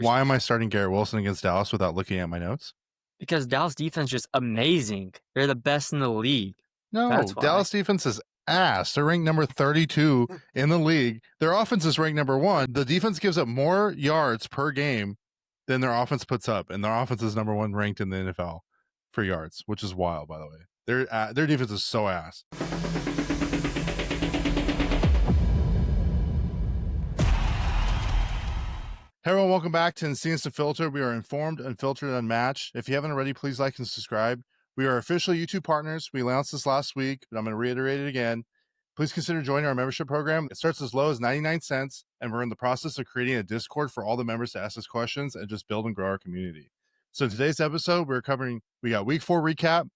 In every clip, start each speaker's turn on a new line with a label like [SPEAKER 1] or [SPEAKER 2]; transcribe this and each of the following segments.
[SPEAKER 1] Why am I starting Garrett Wilson against Dallas without looking at my notes?
[SPEAKER 2] Because Dallas defense is just amazing. They're the best in the league.
[SPEAKER 1] No,
[SPEAKER 2] That's why.
[SPEAKER 1] Dallas defense is ass. They're ranked number 32 in the league. Their offense is ranked number 1. The defense gives up more yards per game than their offense puts up, and their offense is number 1 ranked in the NFL for yards, which is wild, by the way. Their defense is so ass. Hey everyone, welcome back to Encinas Unfiltered. We are informed, unfiltered, and unmatched. If you haven't already, please like and subscribe. We are official YouTube partners. We announced this last week, but I'm going to reiterate it again. Please consider joining our membership program. It starts as low as 99 cents, and we're in the process of creating a Discord for all the members to ask us questions and just build and grow our community. So in today's episode, we got week 4 recap.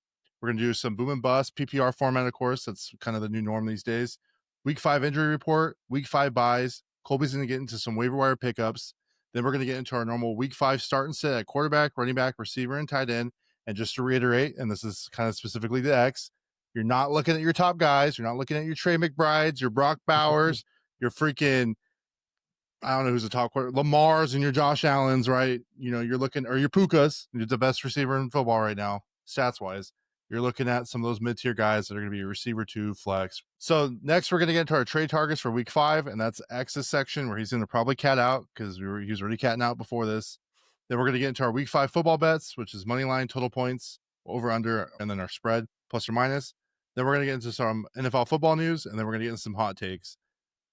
[SPEAKER 1] We're going to do some boom and bust, PPR format, of course. That's kind of the new norm these days. Week 5 injury report, week 5 buys. Kolby's going to get into some waiver wire pickups. Then we're going to get into our normal week 5 start and sit at quarterback, running back, receiver, and tight end. And just to reiterate, and this is kind of specifically to X, you're not looking at your top guys. You're not looking at your Trey McBrides, your Brock Bowers, your freaking, I don't know who's the top quarterback, Lamar's and your Josh Allen's, right? You know, you're looking, or your Pukas, you're the best receiver in football right now, stats-wise. You're looking at some of those mid-tier guys that are going to be receiver 2, flex. So next, we're going to get into our trade targets for week 5, and that's X's section where he's going to probably cat out because he was already catting out before this. Then we're going to get into our week 5 football bets, which is money line, total points, over, under, and then our spread, plus or minus. Then we're going to get into some NFL football news, and then we're going to get into some hot takes.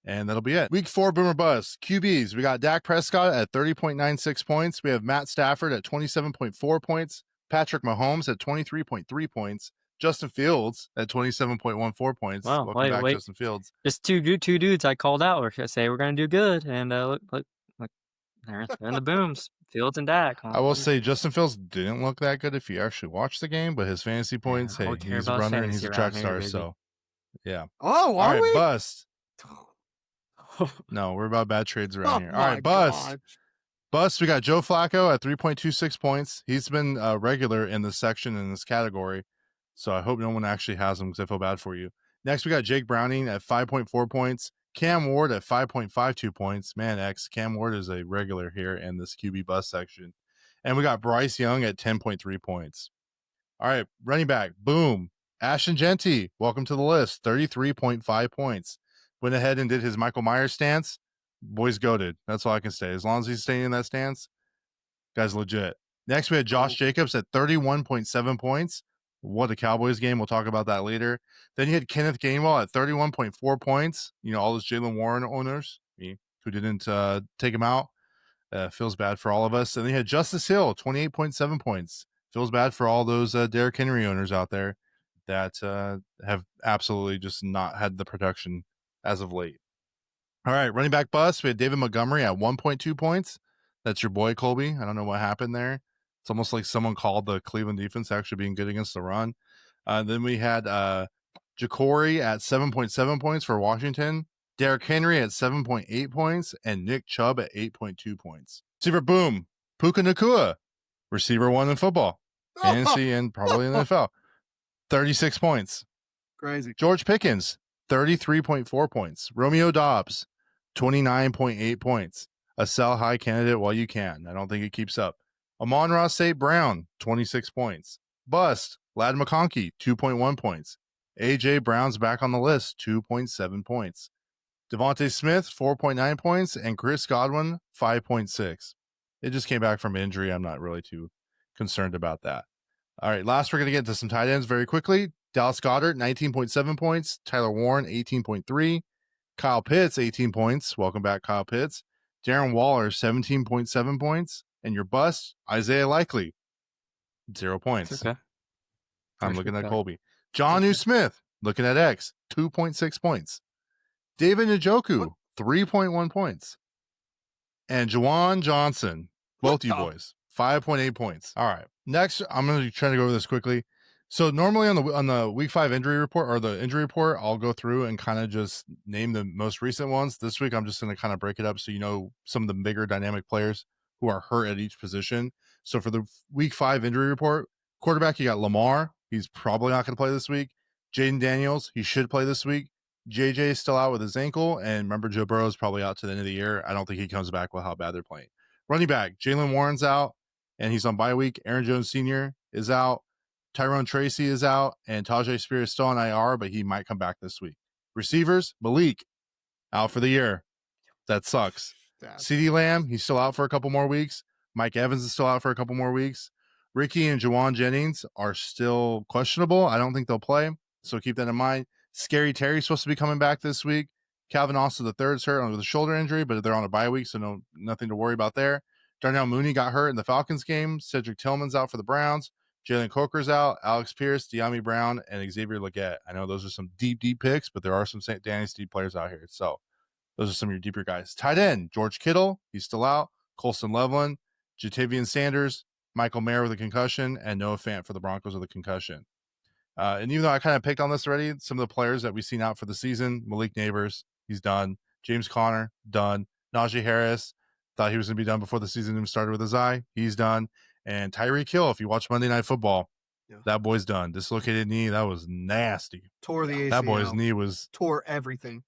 [SPEAKER 1] And that'll be it. Week 4 boomer buzz. QBs. We got Dak Prescott at 30.96 points. We have Matt Stafford at 27.4 points. Patrick Mahomes at 23.3 points. Justin Fields at 27.14 points.
[SPEAKER 2] Wow,
[SPEAKER 1] Welcome back,
[SPEAKER 2] wait.
[SPEAKER 1] Justin Fields.
[SPEAKER 2] Just two dudes I called out. We're going to say we're going to do good. And look, they're in the booms. Fields and Dak.
[SPEAKER 1] I will say Justin Fields didn't look that good if you actually watched the game, but his fantasy points, hey, he's a runner and he's a track star, so yeah.
[SPEAKER 3] Oh,
[SPEAKER 1] all right,
[SPEAKER 3] we?
[SPEAKER 1] bust. No, we're about bad trades around here. All right, bust. Bust, we got Joe Flacco at 3.26 points. He's been regular in this section, in this category, so I hope no one actually has him because I feel bad for you. Next, we got Jake Browning at 5.4 points. Cam Ward at 5.52 points. Man, Cam Ward is a regular here in this QB bust section. And we got Bryce Young at 10.3 points. All right, running back, boom. Ashton Genty, welcome to the list, 33.5 points. Went ahead and did his Michael Myers stance. Boy's goated. That's all I can say. As long as he's staying in that stance, guy's legit. Next, we had Josh Jacobs at 31.7 points. What a Cowboys game. We'll talk about that later. Then you had Kenneth Gainwell at 31.4 points. You know, all those Jaylen Warren owners who didn't take him out. Feels bad for all of us. And then you had Justice Hill, 28.7 points. Feels bad for all those Derrick Henry owners out there that have absolutely just not had the production as of late. All right, running back bust. We had David Montgomery at 1.2 points. That's your boy, Kolby. I don't know what happened there. It's almost like someone called the Cleveland defense actually being good against the run. Then we had Jacory at 7.7 points for Washington. Derrick Henry at 7.8 points. And Nick Chubb at 8.2 points. Receiver boom. Puka Nacua. Receiver 1 in football. NFC and probably in the NFL. 36 points.
[SPEAKER 3] Crazy.
[SPEAKER 1] George Pickens, 33.4 points. Romeo Dobbs, 29.8 points. A sell high candidate while you can. I don't think it keeps up. Amon-Ra St. Brown, 26 points. Bust, Ladd McConkey, 2.1 points. A.J. Brown's back on the list, 2.7 points. Devontae Smith, 4.9 points. And Chris Godwin, 5.6. It just came back from injury. I'm not really too concerned about that. All right, last we're going to get into some tight ends very quickly. Dallas Goedert, 19.7 points. Tyler Warren, 18.3. Kyle Pitts, 18 points. Welcome back, Kyle Pitts. Darren Waller, 17.7 points. And your bust, Isaiah Likely, 0 points.
[SPEAKER 2] Okay.
[SPEAKER 1] I'm looking at Kolby. Jonnu Smith, looking at X, 2.6 points. David Njoku, 3.1 points. And Juwan Johnson, both you boys, 5.8 points. All right. Next, I'm going to try to go over this quickly. So normally on the week 5 injury report or the injury report, I'll go through and kind of just name the most recent ones. This week, I'm just going to kind of break it up so you know some of the bigger dynamic players who are hurt at each position. So for the week 5 injury report, quarterback, you got Lamar. He's probably not going to play this week. Jaden Daniels, he should play this week. JJ is still out with his ankle. And remember, Joe Burrow is probably out to the end of the year. I don't think he comes back with how bad they're playing. Running back, Jalen Warren's out, and he's on bye week. Aaron Jones Sr. is out. Tyrone Tracy is out, and Tajay Spears is still on IR, but he might come back this week. Receivers, Malik, out for the year. That sucks. CeeDee Lamb, he's still out for a couple more weeks. Mike Evans is still out for a couple more weeks. Ricky and Juwan Jennings are still questionable. I don't think they'll play, so keep that in mind. Scary Terry's supposed to be coming back this week. Calvin Austin III's hurt with a shoulder injury, but they're on a bye week, so nothing to worry about there. Darnell Mooney got hurt in the Falcons game. Cedric Tillman's out for the Browns. Jalen Coker's out. Alex Pierce, De'Ami Brown, and Xavier Legette. I know those are some deep picks, but there are some St. Dynasty players out here. So those are some of your deeper guys. Tight end, George Kittle, he's still out. Colston Loveland, Jatavian Sanders, Michael Mayer with a concussion, and Noah Fant for the Broncos with a concussion. And even though I kind of picked on this already, some of the players that we've seen out for the season, Malik Neighbors, he's done. James Conner, done. Najee Harris, thought he was going to be done before the season even started with his eye. He's done. And Tyreek Hill, if you watch Monday Night Football, that boy's done. Dislocated knee, that was nasty.
[SPEAKER 3] Tore the ACL.
[SPEAKER 1] That boy's knee was...
[SPEAKER 3] Tore everything.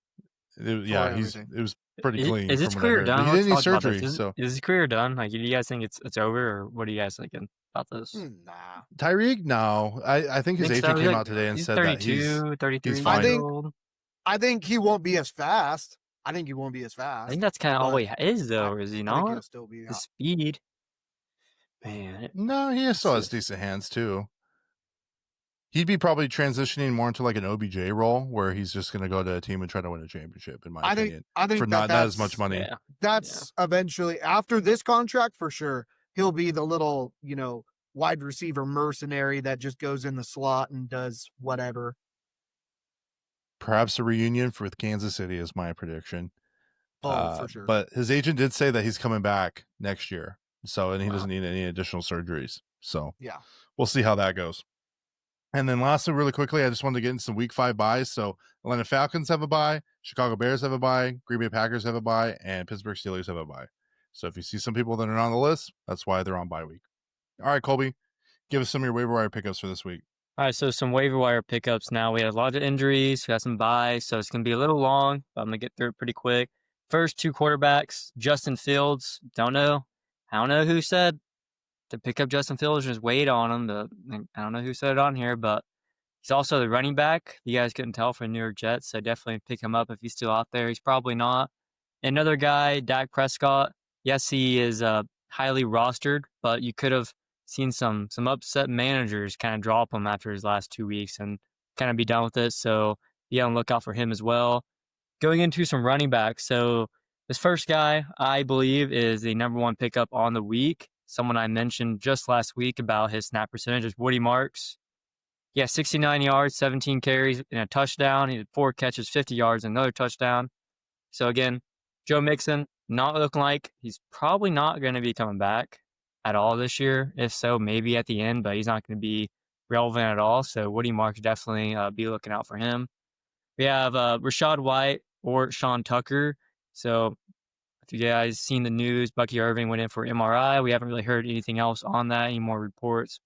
[SPEAKER 1] It was pretty clean.
[SPEAKER 2] Is his career done?
[SPEAKER 1] He didn't need surgery.
[SPEAKER 2] Is his career done? Like, do you guys think it's over, or what are you guys thinking about this?
[SPEAKER 3] Nah.
[SPEAKER 1] Tyreek, no. I think his agent came out today and said
[SPEAKER 2] 32,
[SPEAKER 1] that
[SPEAKER 2] 33
[SPEAKER 1] he's fine.
[SPEAKER 3] I think he won't be as fast. I think
[SPEAKER 2] that's kind of all he is, though, is he not?
[SPEAKER 3] He'll still be
[SPEAKER 2] the speed. Man.
[SPEAKER 1] No, he still has decent hands, too. He'd be probably transitioning more into like an OBJ role where he's just going to go to a team and try to win a championship, in my opinion.
[SPEAKER 3] I think
[SPEAKER 1] for not as much money.
[SPEAKER 3] Yeah. That's eventually, after this contract, for sure, he'll be the little, wide receiver mercenary that just goes in the slot and does whatever.
[SPEAKER 1] Perhaps a reunion with Kansas City is my prediction.
[SPEAKER 3] For sure.
[SPEAKER 1] But his agent did say that he's coming back next year. And he doesn't need any additional surgeries. So
[SPEAKER 3] yeah,
[SPEAKER 1] we'll see how that goes. And then lastly, really quickly, I just wanted to get into some week 5 buys. So Atlanta Falcons have a bye, Chicago Bears have a bye, Green Bay Packers have a bye, and Pittsburgh Steelers have a bye. So if you see some people that are on the list, that's why they're on bye week. All right, Kolby, give us some of your waiver wire pickups for this week.
[SPEAKER 2] All right, so some waiver wire pickups now. We had a lot of injuries. We got some buys, so it's going to be a little long, but I'm going to get through it pretty quick. First, 2 quarterbacks, Justin Fields. I don't know who said to pick up Justin Fields, just wait on him. I don't know who said it on here, but he's also the running back. You guys couldn't tell for New York Jets, so definitely pick him up if he's still out there. He's probably not. Another guy, Dak Prescott. Yes, he is highly rostered, but you could have seen some upset managers kind of drop him after his last 2 weeks and kind of be done with it. So be on the lookout for him as well. Going into some running backs. So this first guy, I believe, is the number 1 pickup on the week. Someone I mentioned just last week about his snap percentage is Woody Marks. Yeah, 69 yards, 17 carries, and a touchdown. He had 4 catches, 50 yards, and another touchdown. So again, Joe Mixon, not looking like he's probably not going to be coming back at all this year. If so, maybe at the end, but he's not going to be relevant at all. So Woody Marks, definitely be looking out for him. We have Rachaad White or Sean Tucker. So if you guys seen the news, Bucky Irving went in for MRI. We haven't really heard anything else on that, any more reports.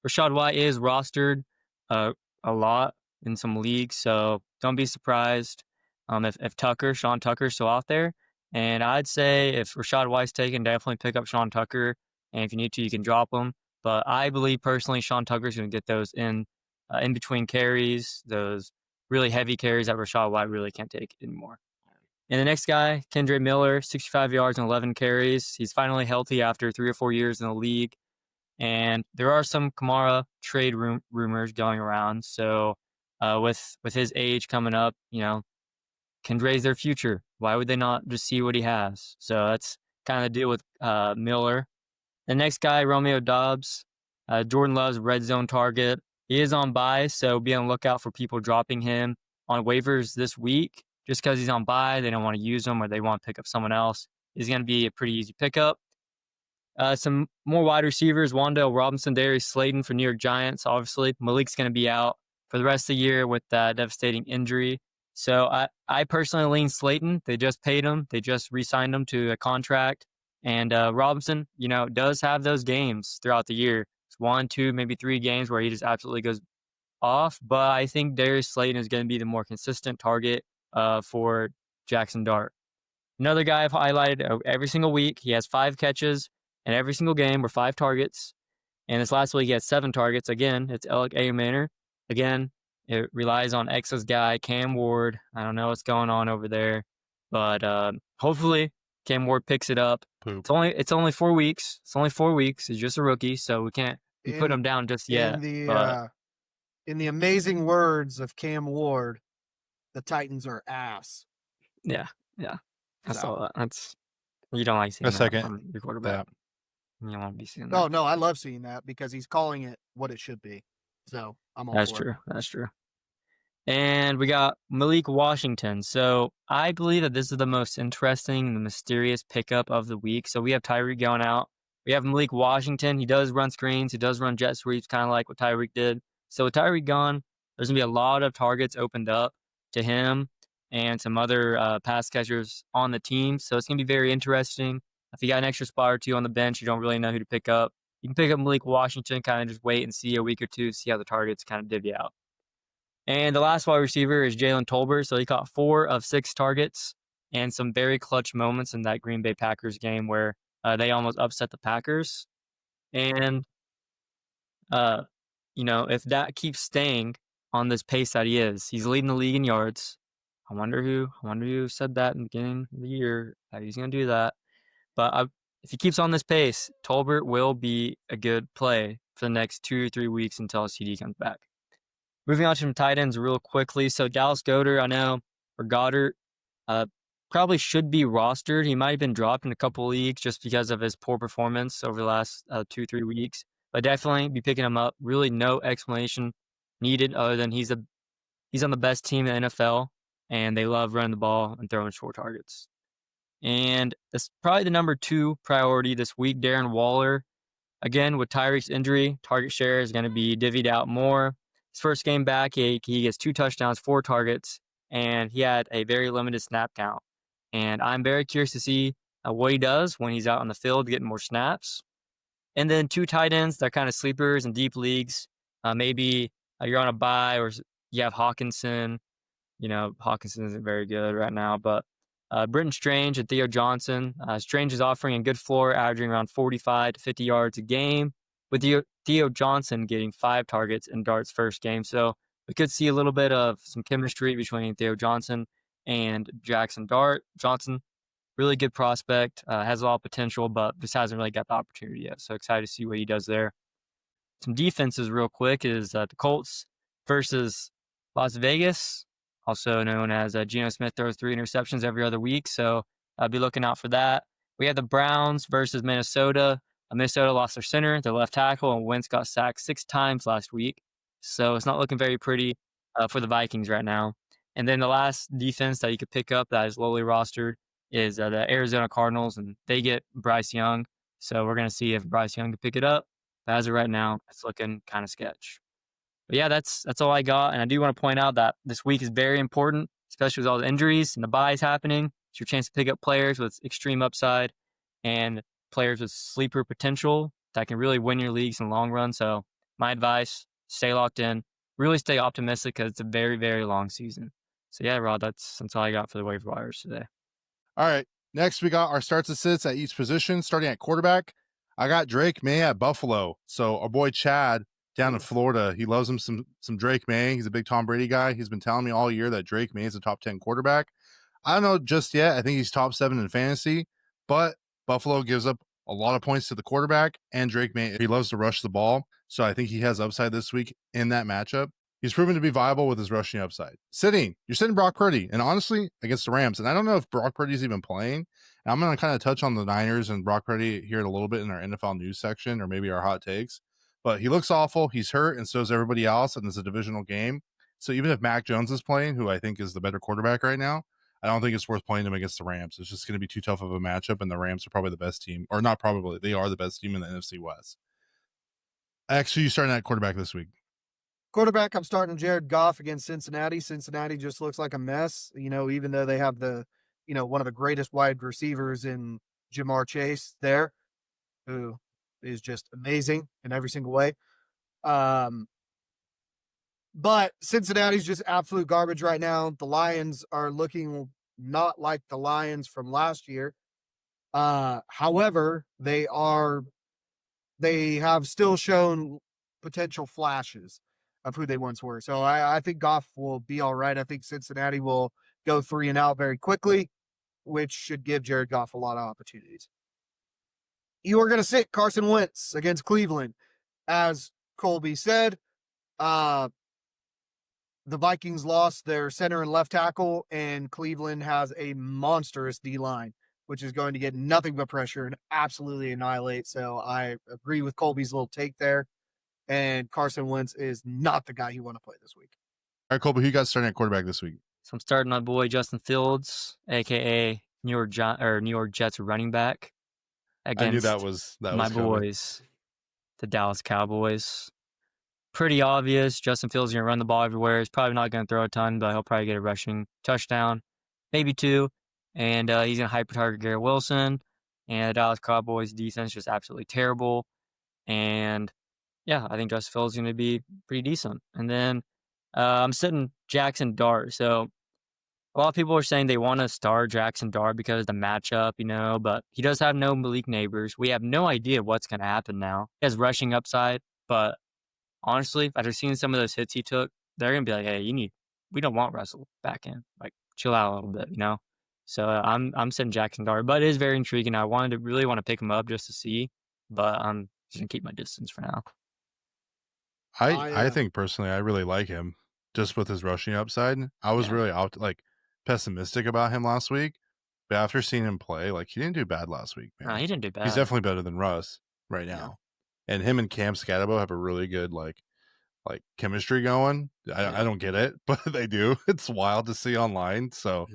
[SPEAKER 2] Rachaad White is rostered a lot in some leagues, so don't be surprised if Sean Tucker's still out there. And I'd say if Rachaad White's taken, definitely pick up Sean Tucker. And if you need to, you can drop him. But I believe personally Sean Tucker's going to get those in between carries, those really heavy carries that Rachaad White really can't take anymore. And the next guy, Kendre Miller, 65 yards and 11 carries. He's finally healthy after 3 or 4 years in the league. And there are some Kamara trade rumors going around. So with his age coming up, Kendre's their future. Why would they not just see what he has? So that's kind of the deal with Miller. The next guy, Romeo Doubs, Jordan Love's red zone target. He is on bye, so be on the lookout for people dropping him on waivers this week. Just because he's on bye, they don't want to use him or they want to pick up someone else. He's going to be a pretty easy pickup. Some more wide receivers, Wan'Dale Robinson, Darius Slayton for New York Giants. Obviously, Malik's going to be out for the rest of the year with that devastating injury. So I personally lean Slayton. They just paid him. They just re-signed him to a contract. And Robinson, does have those games throughout the year. It's 1, 2, maybe 3 games where he just absolutely goes off. But I think Darius Slayton is going to be the more consistent target for Jackson Dart. Another guy I've highlighted every single week. He has 5 catches in every single game or 5 targets. And this last week, he had 7 targets. Again, it's Alec Manor. Again, it relies on X's guy, Cam Ward. I don't know what's going on over there, but hopefully Cam Ward picks it up.
[SPEAKER 1] Poop.
[SPEAKER 2] It's only 4 weeks. It's only 4 weeks. He's just a rookie, so we can't put him down just yet.
[SPEAKER 3] In the amazing words of Cam Ward, the Titans are ass.
[SPEAKER 2] Yeah. That's all. That's you don't like seeing that from your quarterback. Yeah. You don't want to be seeing that.
[SPEAKER 3] Oh no, I love seeing that because he's calling it what it should be. So I'm all
[SPEAKER 2] That's
[SPEAKER 3] for
[SPEAKER 2] true.
[SPEAKER 3] it.
[SPEAKER 2] That's true. And we got Malik Washington. So I believe that this is the most interesting and mysterious pickup of the week. So we have Tyreek going out. We have Malik Washington. He does run screens. He does run jet sweeps, kind of like what Tyreek did. So with Tyreek gone, there's going to be a lot of targets opened up to him and some other pass catchers on the team. So it's going to be very interesting. If you got an extra spot or two on the bench, you don't really know who to pick up. You can pick up Malik Washington, kind of just wait and see a week or two, see how the targets kind of divvy out. And the last wide receiver is Jalen Tolbert. So he caught 4 of 6 targets and some very clutch moments in that Green Bay Packers game where they almost upset the Packers. And, if that keeps staying on this pace that he is, he's leading the league in yards. I wonder who said that in the beginning of the year that he's going to do that. But if he keeps on this pace, Tolbert will be a good play for the next 2 or 3 weeks until CD comes back. Moving on to some tight ends real quickly. So Dallas Goedert, I know, or Goddard, probably should be rostered. He might have been dropped in a couple leagues just because of his poor performance over the last 2-3 weeks. But definitely be picking him up. Really no explanation needed other than he's on the best team in the NFL, and they love running the ball and throwing short targets. And that's probably the number 2 priority this week, Darren Waller. Again, with Tyreek's injury, target share is going to be divvied out more. His first game back, he gets 2 touchdowns, 4 targets, and he had a very limited snap count. And I'm very curious to see what he does when he's out on the field getting more snaps. And then 2 tight ends, they're kind of sleepers in deep leagues. Maybe you're on a bye or you have Hawkinson. Hawkinson isn't very good right now, but Britton Strange and Theo Johnson. Strange is offering a good floor, averaging around 45 to 50 yards a game, with Theo Johnson getting 5 targets in Dart's first game. So we could see a little bit of some chemistry between Theo Johnson and Jackson Dart. Johnson, really good prospect, has a lot of potential, but just hasn't really got the opportunity yet. So excited to see what he does there. Some defenses real quick is the Colts versus Las Vegas, also known as Geno Smith throws 3 interceptions every other week. So I'll be looking out for that. We have the Browns versus Minnesota. Minnesota lost their center, their left tackle, and Wentz got sacked 6 times last week. So it's not looking very pretty for the Vikings right now. And then the last defense that you could pick up that is lowly rostered is the Arizona Cardinals, and they get Bryce Young. So we're going to see if Bryce Young can pick it up. But as of right now, it's looking kind of sketch. But yeah, that's all I got. And I do want to point out that this week is very important, especially with all the injuries and the buys happening. It's your chance to pick up players with extreme upside and players with sleeper potential that can really win your leagues in the long run. So my advice, stay locked in, really stay optimistic because it's a very, very long season. So yeah, Rod, that's all I got for the waiver wires today.
[SPEAKER 1] All right. Next, we got our starts and sits at each position, starting at quarterback. I got Drake May at Buffalo. So our boy Chad down in Florida, he loves him some Drake May. He's a big Tom Brady guy. He's been telling me all year that Drake May is a top 10 quarterback. I don't know just yet. I think he's top 7 in fantasy, but Buffalo gives up a lot of points to the quarterback, and Drake May, he loves to rush the ball. So I think he has upside this week in that matchup. He's proven to be viable with his rushing upside. You're sitting Brock Purdy, and honestly, against the Rams, and I don't know if Brock Purdy's even playing. And I'm going to kind of touch on the Niners and Brock Purdy here in a little bit in our NFL news section, or maybe our hot takes. But he looks awful. He's hurt, and so is everybody else, and it's a divisional game. So even if Mac Jones is playing, who I think is the better quarterback right now, I don't think it's worth playing him against the Rams. It's just going to be too tough of a matchup, and the Rams are probably the best team. Or not probably, they are the best team in the NFC West. Actually, you starting at quarterback this week.
[SPEAKER 3] Quarterback, I'm starting Jared Goff against Cincinnati. Cincinnati just looks like a mess, even though they have one of the greatest wide receivers in Jamar Chase there, who is just amazing in every single way. But Cincinnati's just absolute garbage right now. The Lions are looking not like the Lions from last year. However, they have still shown potential flashes of who they once were. So I think Goff will be all right. I think Cincinnati will go 3-and-out very quickly, which should give Jared Goff a lot of opportunities. You are going to sit Carson Wentz against Cleveland. As Kolby said, the Vikings lost their center and left tackle, and Cleveland has a monstrous D-line, which is going to get nothing but pressure and absolutely annihilate. So I agree with Colby's little take there. And Carson Wentz is not the guy you want to play this week.
[SPEAKER 1] All right, Kolby, who you got starting at quarterback this week?
[SPEAKER 2] So I'm starting my boy Justin Fields, aka New York Jets running back, against
[SPEAKER 1] I knew that was
[SPEAKER 2] my
[SPEAKER 1] coming.
[SPEAKER 2] boys, the Dallas Cowboys. Pretty obvious. Justin Fields is going to run the ball everywhere. He's probably not going to throw a ton, but he'll probably get a rushing touchdown, maybe 2. And he's going to hyper-target Garrett Wilson. And the Dallas Cowboys defense is just absolutely terrible. And yeah, I think Justin Fields is going to be pretty decent. And then I'm sitting Jackson Dart. So a lot of people are saying they want to start Jackson Dart because of the matchup, but he does have no Malik Neighbors. We have no idea what's going to happen now. He has rushing upside, but honestly, after seeing some of those hits he took, they're going to be like, hey, we don't want Russell back in. Like, chill out a little bit, So I'm sitting Jackson Dart, but it is very intriguing. I really want to pick him up just to see, but I'm just going to keep my distance for now.
[SPEAKER 1] I think personally, I really like him just with his rushing upside. I was really pessimistic about him last week, but after seeing him play, he didn't do bad last week, man.
[SPEAKER 2] No, he didn't do bad.
[SPEAKER 1] He's definitely better than Russ right now. Yeah. And him and Cam Scatabo have a really good chemistry going. I don't get it, but they do. It's wild to see online. So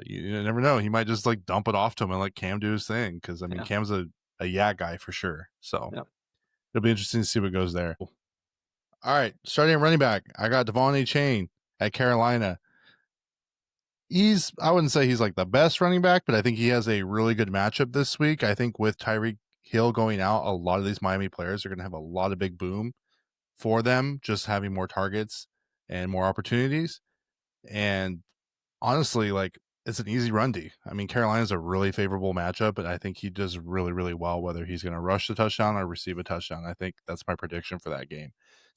[SPEAKER 1] you never know. He might just dump it off to him and let Cam do his thing. Because Cam's a yak guy for sure. So it'll be interesting to see what goes there. All right, starting at running back, I got Devon Achane at Carolina. I wouldn't say he's the best running back, but I think he has a really good matchup this week. I think with Tyreek Hill going out, a lot of these Miami players are going to have a lot of big boom for them, just having more targets and more opportunities. And honestly, it's an easy run D. Carolina's a really favorable matchup, and I think he does really, really well, whether he's going to rush the touchdown or receive a touchdown. I think that's my prediction for that game.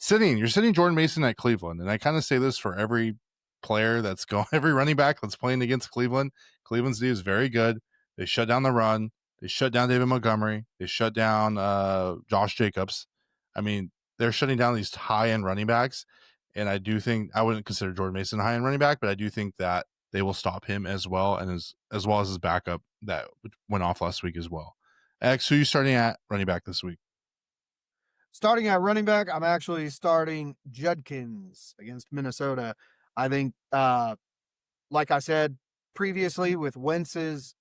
[SPEAKER 1] You're sitting Jordan Mason at Cleveland, and I kind of say this for every player every running back that's playing against Cleveland. Cleveland's D is very good. They shut down the run. They shut down David Montgomery. They shut down Josh Jacobs. They're shutting down these high-end running backs, and I do think I wouldn't consider Jordan Mason a high-end running back, but I do think that they will stop him as well, and as well as his backup that went off last week as well. X, who are you starting at running back this week?
[SPEAKER 3] Starting at running back, I'm actually starting Judkins against Minnesota. I think, like I said previously, with Wentz's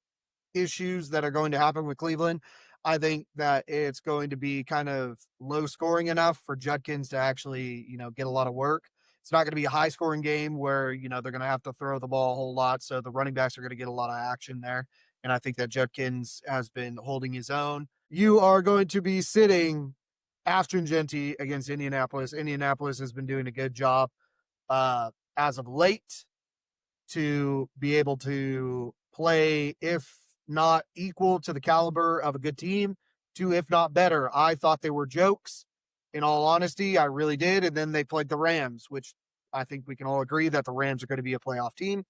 [SPEAKER 3] issues that are going to happen with Cleveland, I think that it's going to be kind of low scoring enough for Judkins to actually, get a lot of work. It's not going to be a high scoring game where, they're going to have to throw the ball a whole lot. So the running backs are going to get a lot of action there. And I think that Judkins has been holding his own. You are going to be sitting Ashton Jeanty against Indianapolis. Indianapolis has been doing a good job as of late to be able to play, if not equal to the caliber of a good team, to if not better. I thought they were jokes. In all honesty, I really did. And then they played the Rams, which I think we can all agree that the Rams are going to be a playoff team.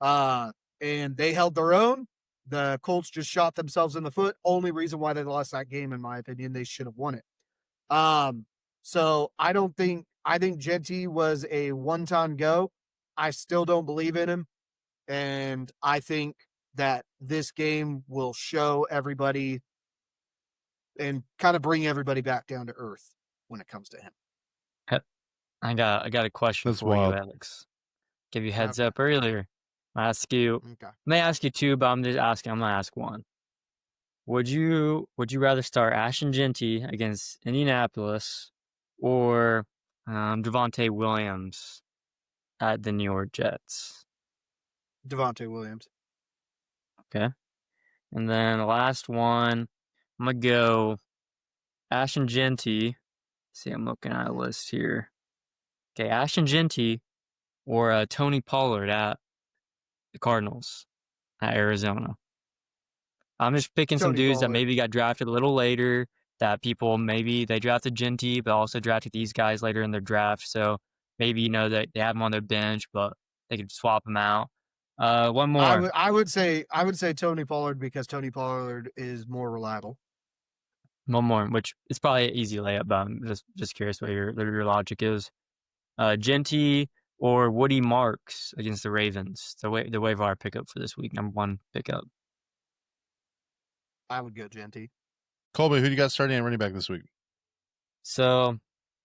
[SPEAKER 3] And they held their own. The Colts just shot themselves in the foot. Only reason why they lost that game, in my opinion, they should have won it. So I think Jeanty was a one-time go. I still don't believe in him. And I think that this game will show everybody and kind of bring everybody back down to earth when it comes to him.
[SPEAKER 2] I got a question for you, Alex. Give you heads up earlier. I may ask you 2, but I'm going to ask one. Would you rather start Ashton Jeanty against Indianapolis or Devontae Williams at the New York Jets?
[SPEAKER 3] Devontae Williams.
[SPEAKER 2] Okay. And then the last one, I'm going to go Ashton Jeanty. See, I'm looking at a list here. Okay, Ashton Jeanty or Tony Pollard at the Cardinals at Arizona. I'm just picking some
[SPEAKER 3] Tony
[SPEAKER 2] dudes that
[SPEAKER 3] Pollard.
[SPEAKER 2] maybe got drafted a little later, that people maybe they drafted Genty, but also drafted these guys later in their draft. So maybe, that they have them on their bench, but they could swap them out. One more.
[SPEAKER 3] I would say Tony Pollard because Tony Pollard is more reliable.
[SPEAKER 2] One more, which is probably an easy layup, but I'm just curious what your logic is. Genty or Woody Marks against the Ravens, the waiver wire pickup for this week, number 1 pickup.
[SPEAKER 3] I would go Genty.
[SPEAKER 1] Kolby, who do you got starting at running back this week?
[SPEAKER 2] So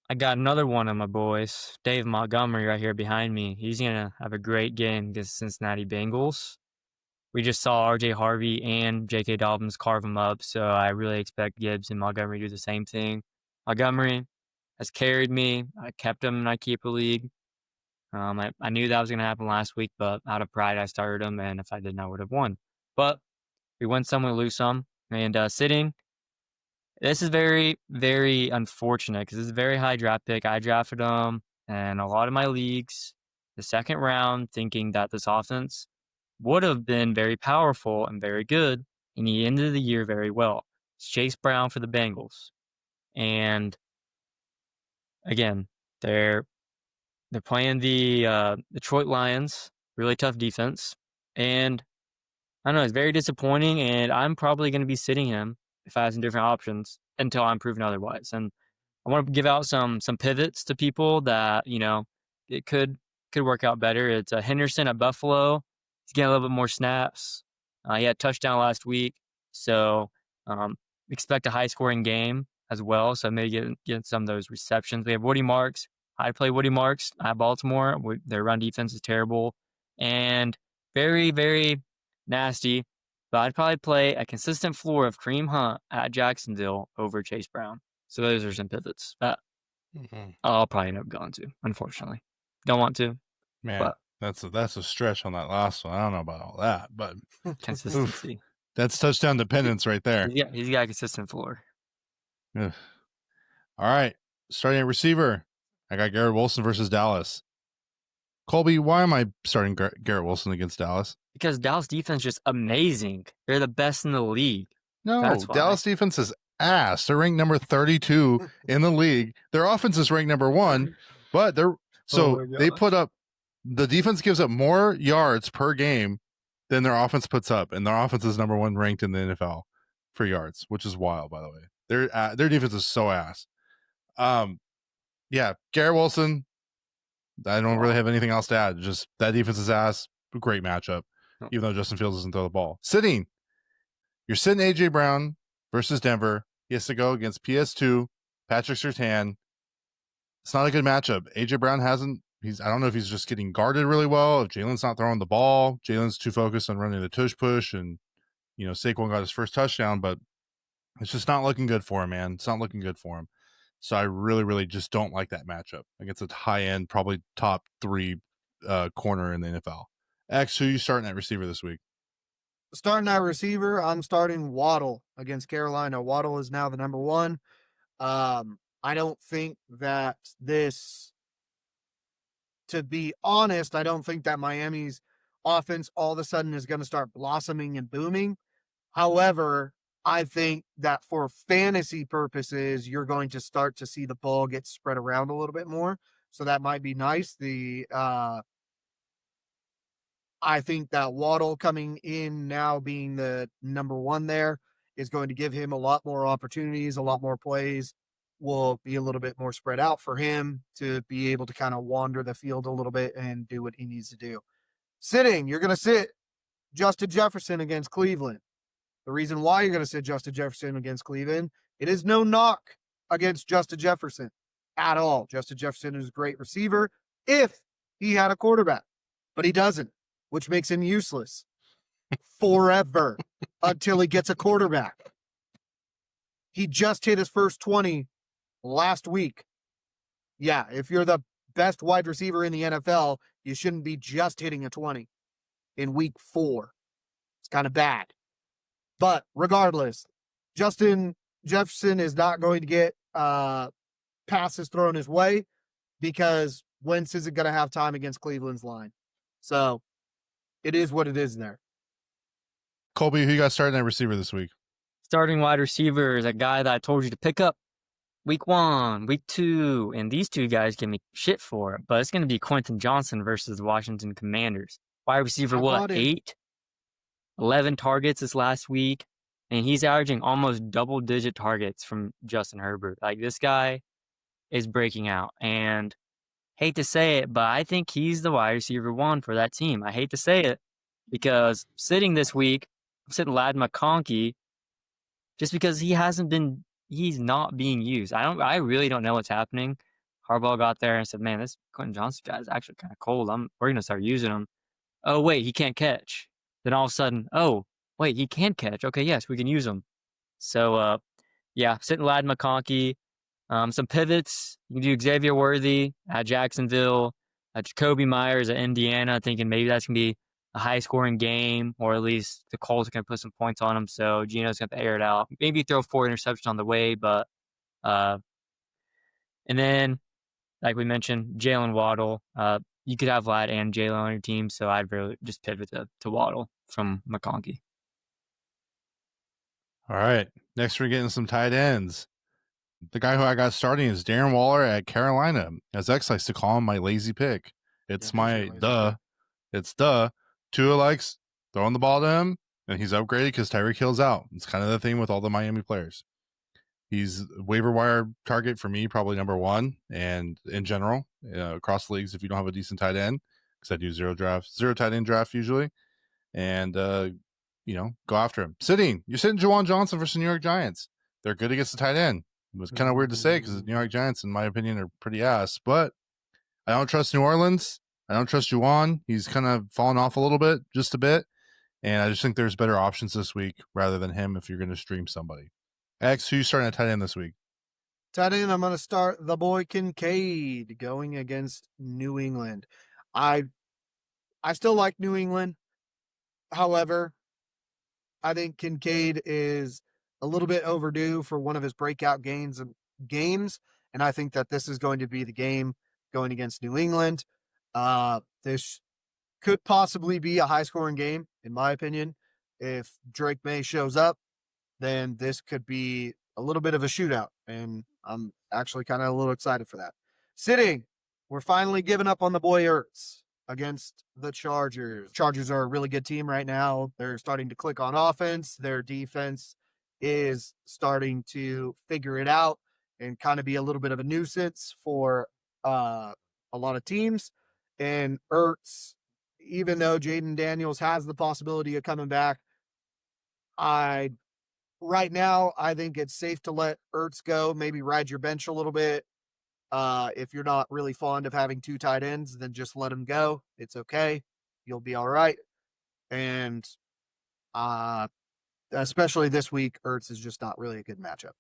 [SPEAKER 2] I got another one of my boys, Dave Montgomery, right here behind me. He's going to have a great game against the Cincinnati Bengals. We just saw RJ Harvey and J.K. Dobbins carve him up, so I really expect Gibbs and Montgomery to do the same thing. Montgomery has carried me. I kept him in my keeper league. I knew that was going to happen last week, but out of pride, I started him, and if I didn't, I would have won. But we win some, we lose some. And sitting, this is very, very unfortunate because this is a very high draft pick. I drafted him in a lot of my leagues the second round, thinking that this offense would have been very powerful and very good, and he ended the year very well. It's Chase Brown for the Bengals. And again, they're playing the Detroit Lions, really tough defense. And I don't know, it's very disappointing, and I'm probably going to be sitting him if I have some different options until I'm proven otherwise. And I want to give out some pivots to people that, it could work out better. It's Henderson at Buffalo. He's getting a little bit more snaps. He had a touchdown last week, so expect a high-scoring game as well, so maybe get some of those receptions. We have Woody Marks. I'd play Woody Marks at Baltimore. Their run defense is terrible and very, very nasty, but I'd probably play a consistent floor of Kareem Hunt at Jacksonville over Chase Brown. So those are some pivots that I'll probably end up going to, unfortunately. Don't want to.
[SPEAKER 1] Man, but that's a stretch on that last one. I don't know about all that, but
[SPEAKER 2] consistency.
[SPEAKER 1] That's touchdown dependence right there.
[SPEAKER 2] He's got a consistent floor.
[SPEAKER 1] All right. Starting at receiver, I got Garrett Wilson versus Dallas. Kolby, why am I starting Garrett Wilson against Dallas?
[SPEAKER 2] Because Dallas defense is just amazing. They're the best in the league.
[SPEAKER 1] No, Dallas defense is ass. They're ranked number 32 in the league. Their offense is ranked number 1, but they put up, the defense gives up more yards per game than their offense puts up, and their offense is number 1 ranked in the NFL for yards, which is wild, by the way. Their defense is so ass. Yeah, Garrett Wilson. I don't really have anything else to add. Just that defense is ass. Great matchup, even though Justin Fields doesn't throw the ball. Sitting, you're sitting AJ Brown versus Denver. He has to go against PS2, Patrick Surtain. It's not a good matchup. AJ Brown I don't know if he's just getting guarded really well, if Jalen's not throwing the ball. Jalen's too focused on running the tush push, and Saquon got his first touchdown, but it's just not looking good for him, man. It's not looking good for him. So I really, really just don't like that matchup against a high-end, probably top 3 corner in the NFL. X, who are you starting at receiver this week?
[SPEAKER 3] Starting at receiver, I'm starting Waddle against Carolina. Waddle is now the number 1. I don't think that to be honest, I don't think that Miami's offense all of a sudden is going to start blossoming and booming. However, I think that for fantasy purposes, you're going to start to see the ball get spread around a little bit more. So that might be nice. I think that Waddle coming in now being the number 1 there is going to give him a lot more opportunities, a lot more plays, will be a little bit more spread out for him to be able to kind of wander the field a little bit and do what he needs to do. Sitting, you're going to sit Justin Jefferson against Cleveland. The reason why you're going to sit Justin Jefferson against Cleveland, it is no knock against Justin Jefferson at all. Justin Jefferson is a great receiver if he had a quarterback, but he doesn't, which makes him useless forever until he gets a quarterback. He just hit his first 20 last week. Yeah, if you're the best wide receiver in the NFL, you shouldn't be just hitting a 20 in week 4. It's kind of bad. But regardless, Justin Jefferson is not going to get passes thrown his way because Wentz isn't going to have time against Cleveland's line. So it is what it is there.
[SPEAKER 1] Kolby, who you got starting at receiver this week?
[SPEAKER 2] Starting wide receiver is a guy that I told you to pick up week 1, week 2, and these two guys give me shit for it, but it's going to be Quentin Johnson versus the Washington Commanders. Wide receiver, what, 8? 11 targets this last week, and he's averaging almost double-digit targets from Justin Herbert. Like, this guy is breaking out, and hate to say it, but I think he's the wide receiver 1 for that team. I hate to say it, because sitting this week, I'm sitting Ladd McConkey just because he's not being used. I really don't know what's happening. Harbaugh got there and said, man, this Quentin Johnson guy is actually kind of cold. We're going to start using him. Oh, wait, he can't catch. Then all of a sudden, oh, wait, he can catch. Okay, yes, we can use him. So, yeah, sitting Ladd McConkey. Some pivots. You can do Xavier Worthy at Jacksonville, Jacoby Myers at Indiana, thinking maybe that's going to be a high-scoring game, or at least the Colts are going to put some points on him, so Geno's going to air it out. Maybe throw 4 interceptions on the way, but and then, like we mentioned, Jalen Waddle. You could have Ladd and Jalen on your team, so I'd really just pivot to Waddle from McConkey.
[SPEAKER 1] All right. Next, we're getting some tight ends. The guy who I got starting is Darren Waller at Carolina. As X likes to call him, my lazy pick. It's my duh. It's duh. Tua likes throwing the ball to him, and he's upgraded because Tyreek Hill's out. It's kind of the thing with all the Miami players. He's waiver wire target for me, probably number 1, and in general, across the leagues, if you don't have a decent tight end, because I do zero tight end draft usually, and go after him. You're sitting Juwan Johnson versus New York Giants. They're good against the tight end. It was kind of weird to say because the New York Giants, in my opinion, are pretty ass, but I don't trust New Orleans. I don't trust Juwan. He's kind of fallen off a little bit, just a bit. And I just think there's better options this week rather than him if you're going to stream somebody. X, who you starting at tight end this week?
[SPEAKER 3] Tight end, I'm going to start the boy Kincaid going against New England. I still like New England. However, I think Kincaid is a little bit overdue for one of his breakout games, and I think that this is going to be the game going against New England. This could possibly be a high-scoring game, in my opinion. If Drake May shows up, then this could be a little bit of a shootout, and I'm actually kind of a little excited for that. Sitting, we're finally giving up on the boy Ertz against the Chargers. Chargers are a really good team right now. They're starting to click on offense. Their defense is starting to figure it out and kind of be a little bit of a nuisance for a lot of teams. And Ertz, even though Jaden Daniels has the possibility of coming back, right now, I think it's safe to let Ertz go, maybe ride your bench a little bit. If you're not really fond of having 2 tight ends, then just let him go. It's okay. You'll be all right. And especially this week, Ertz is just not really a good matchup.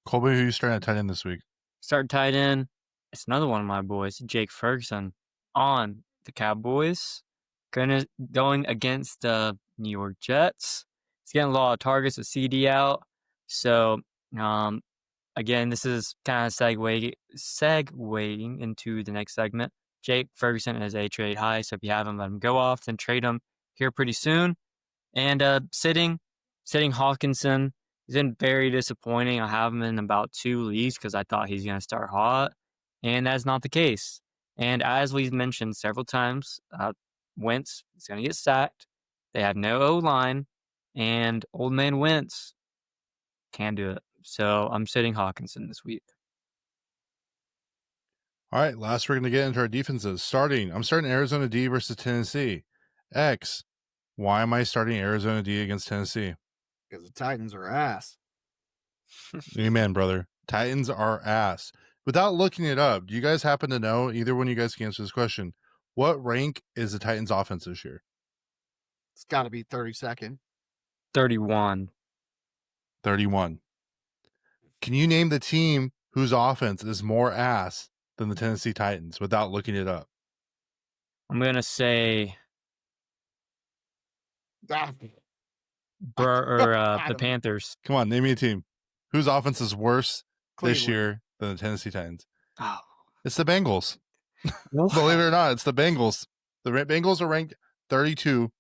[SPEAKER 1] Kolby, who you starting at tight end this week?
[SPEAKER 2] Start tight end. It's another one of my boys, Jake Ferguson, on the Cowboys. Going against the New York Jets. He's getting a lot of targets with CD out. So, again, this is kind of segueing into the next segment. Jake Ferguson is a trade high, so if you have him, let him go off, then trade him here pretty soon. And sitting Hawkinson, he's been very disappointing. I have him in about 2 leagues because I thought he's going to start hot, and that's not the case. And as we've mentioned several times, Wentz is going to get sacked. They have no O-line, and old man Wentz can do it. So I'm sitting Hawkinson this week.
[SPEAKER 1] All right, last we're going to get into our defenses. I'm starting Arizona D versus Tennessee. X, why am I starting Arizona D against Tennessee?
[SPEAKER 3] Because the Titans are ass.
[SPEAKER 1] Amen, brother. Titans are ass. Without looking it up, do you guys happen to know, either one of you guys can answer this question, what rank is the Titans offense this year?
[SPEAKER 3] It's got to be 32nd.
[SPEAKER 2] 31.
[SPEAKER 1] 31. Can you name the team whose offense is more ass than the Tennessee Titans without looking it up?
[SPEAKER 2] I'm going to say the Panthers.
[SPEAKER 1] Come on, name me a team whose offense is worse this
[SPEAKER 3] Cleveland.
[SPEAKER 1] year than the Tennessee Titans.
[SPEAKER 2] Oh.
[SPEAKER 1] It's the Bengals. Believe it or not, it's the Bengals. The Bengals are ranked 32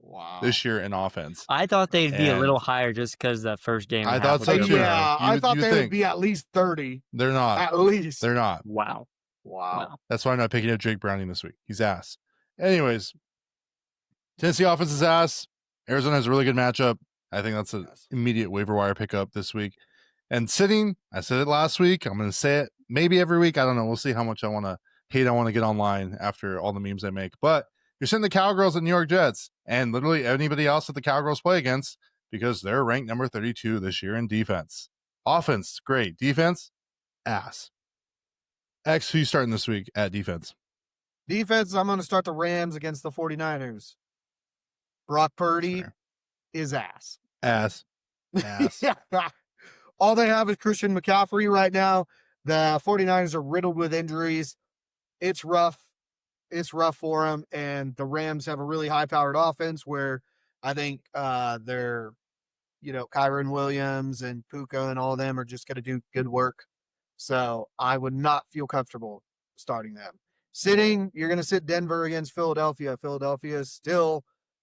[SPEAKER 3] Wow.
[SPEAKER 1] this year in offense.
[SPEAKER 2] I thought they'd be a
[SPEAKER 1] And-
[SPEAKER 2] little higher just because the first game.
[SPEAKER 1] I thought so
[SPEAKER 2] with
[SPEAKER 1] too.
[SPEAKER 2] Joe Burrow.
[SPEAKER 3] Yeah, I
[SPEAKER 1] You
[SPEAKER 3] thought
[SPEAKER 1] would
[SPEAKER 3] they
[SPEAKER 1] think.
[SPEAKER 3] would be at least 30.
[SPEAKER 1] They're not.
[SPEAKER 3] At least.
[SPEAKER 1] They're not.
[SPEAKER 2] Wow.
[SPEAKER 3] Wow.
[SPEAKER 1] That's why I'm not picking up Jake Browning this week. He's ass. Anyways, Tennessee offense is ass. Arizona has a really good matchup. I think that's an immediate waiver wire pickup this week. And sitting, I said it last week. I'm going to say it maybe every week. I don't know. We'll see how much I want to get online after all the memes I make. But you're sitting the Cowgirls at New York Jets and literally anybody else that the Cowgirls play against because they're ranked number 32 this year in defense. Offense, great. Defense, ass. X, who you starting this week at defense?
[SPEAKER 3] Defense, I'm going to start the Rams against the 49ers. Brock Purdy is ass.
[SPEAKER 1] Ass.
[SPEAKER 3] Yeah. All they have is Christian McCaffrey right now. The 49ers are riddled with injuries. It's rough. It's rough for them. And the Rams have a really high-powered offense where I think they're, Kyron Williams and Puka and all of them are just going to do good work. So I would not feel comfortable starting them. Sitting, you're going to sit Denver against Philadelphia. Philadelphia is still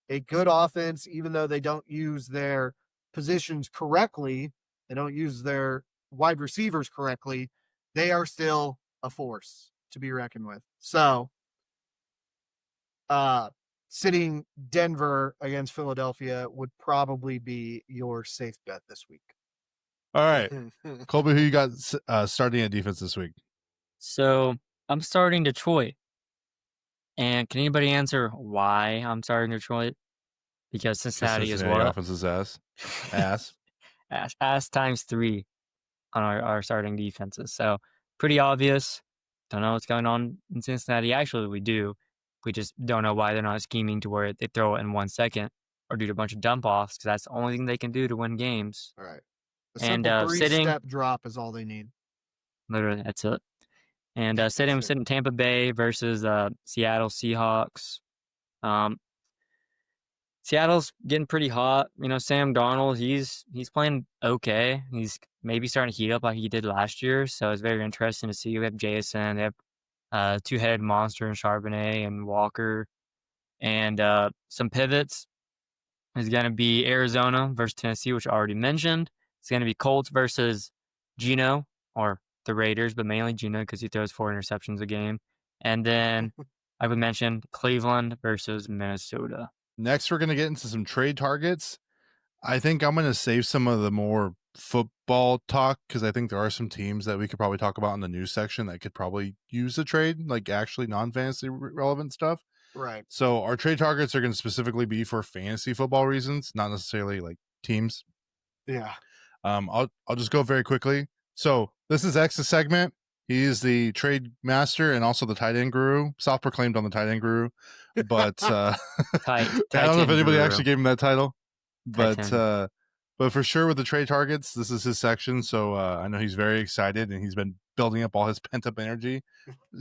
[SPEAKER 3] a good offense, even though they don't use their positions correctly. They don't use their wide receivers correctly. They are still a force to be reckoned with. So, sitting Denver against Philadelphia would probably be your safe bet this week.
[SPEAKER 1] All right. Kolby, who you got starting at defense this week?
[SPEAKER 2] So I'm starting Detroit. And can anybody answer why I'm starting Detroit? Because Cincinnati is what?
[SPEAKER 1] Offense is ass.
[SPEAKER 2] Ass times 3 on our starting defenses. So pretty obvious. Don't know what's going on in Cincinnati. Actually, we do. We just don't know why they're not scheming to where they throw it in 1 second or do a bunch of dump offs because that's the only thing they can do to win games.
[SPEAKER 3] All right. A simple
[SPEAKER 2] sitting
[SPEAKER 3] three-step drop is all they need.
[SPEAKER 2] Literally, that's it. And sitting Tampa Bay versus Seattle Seahawks. Seattle's getting pretty hot. Sam Darnold, he's playing okay. He's maybe starting to heat up like he did last year. So it's very interesting to see. We have Jason, they have two-headed monster in Charbonnet and Walker. And some pivots is going to be Arizona versus Tennessee, which I already mentioned. It's going to be Colts versus Geno, or the Raiders, but mainly Geno because he throws 4 interceptions a game. And then I would mention Cleveland versus Minnesota.
[SPEAKER 1] Next, we're going to get into some trade targets. I think I'm going to save some of the more football talk because I think there are some teams that we could probably talk about in the news section that could probably use a trade, like actually non-fantasy relevant stuff.
[SPEAKER 3] Right.
[SPEAKER 1] So our trade targets are going to specifically be for fantasy football reasons, not necessarily like teams.
[SPEAKER 3] Yeah.
[SPEAKER 1] I'll just go very quickly. So this is X's segment. He is the trade master and also the tight end guru, self-proclaimed on the tight end guru. But I don't know if anybody actually gave him that title. But for sure with the trade targets, this is his section. So I know he's very excited and he's been building up all his pent-up energy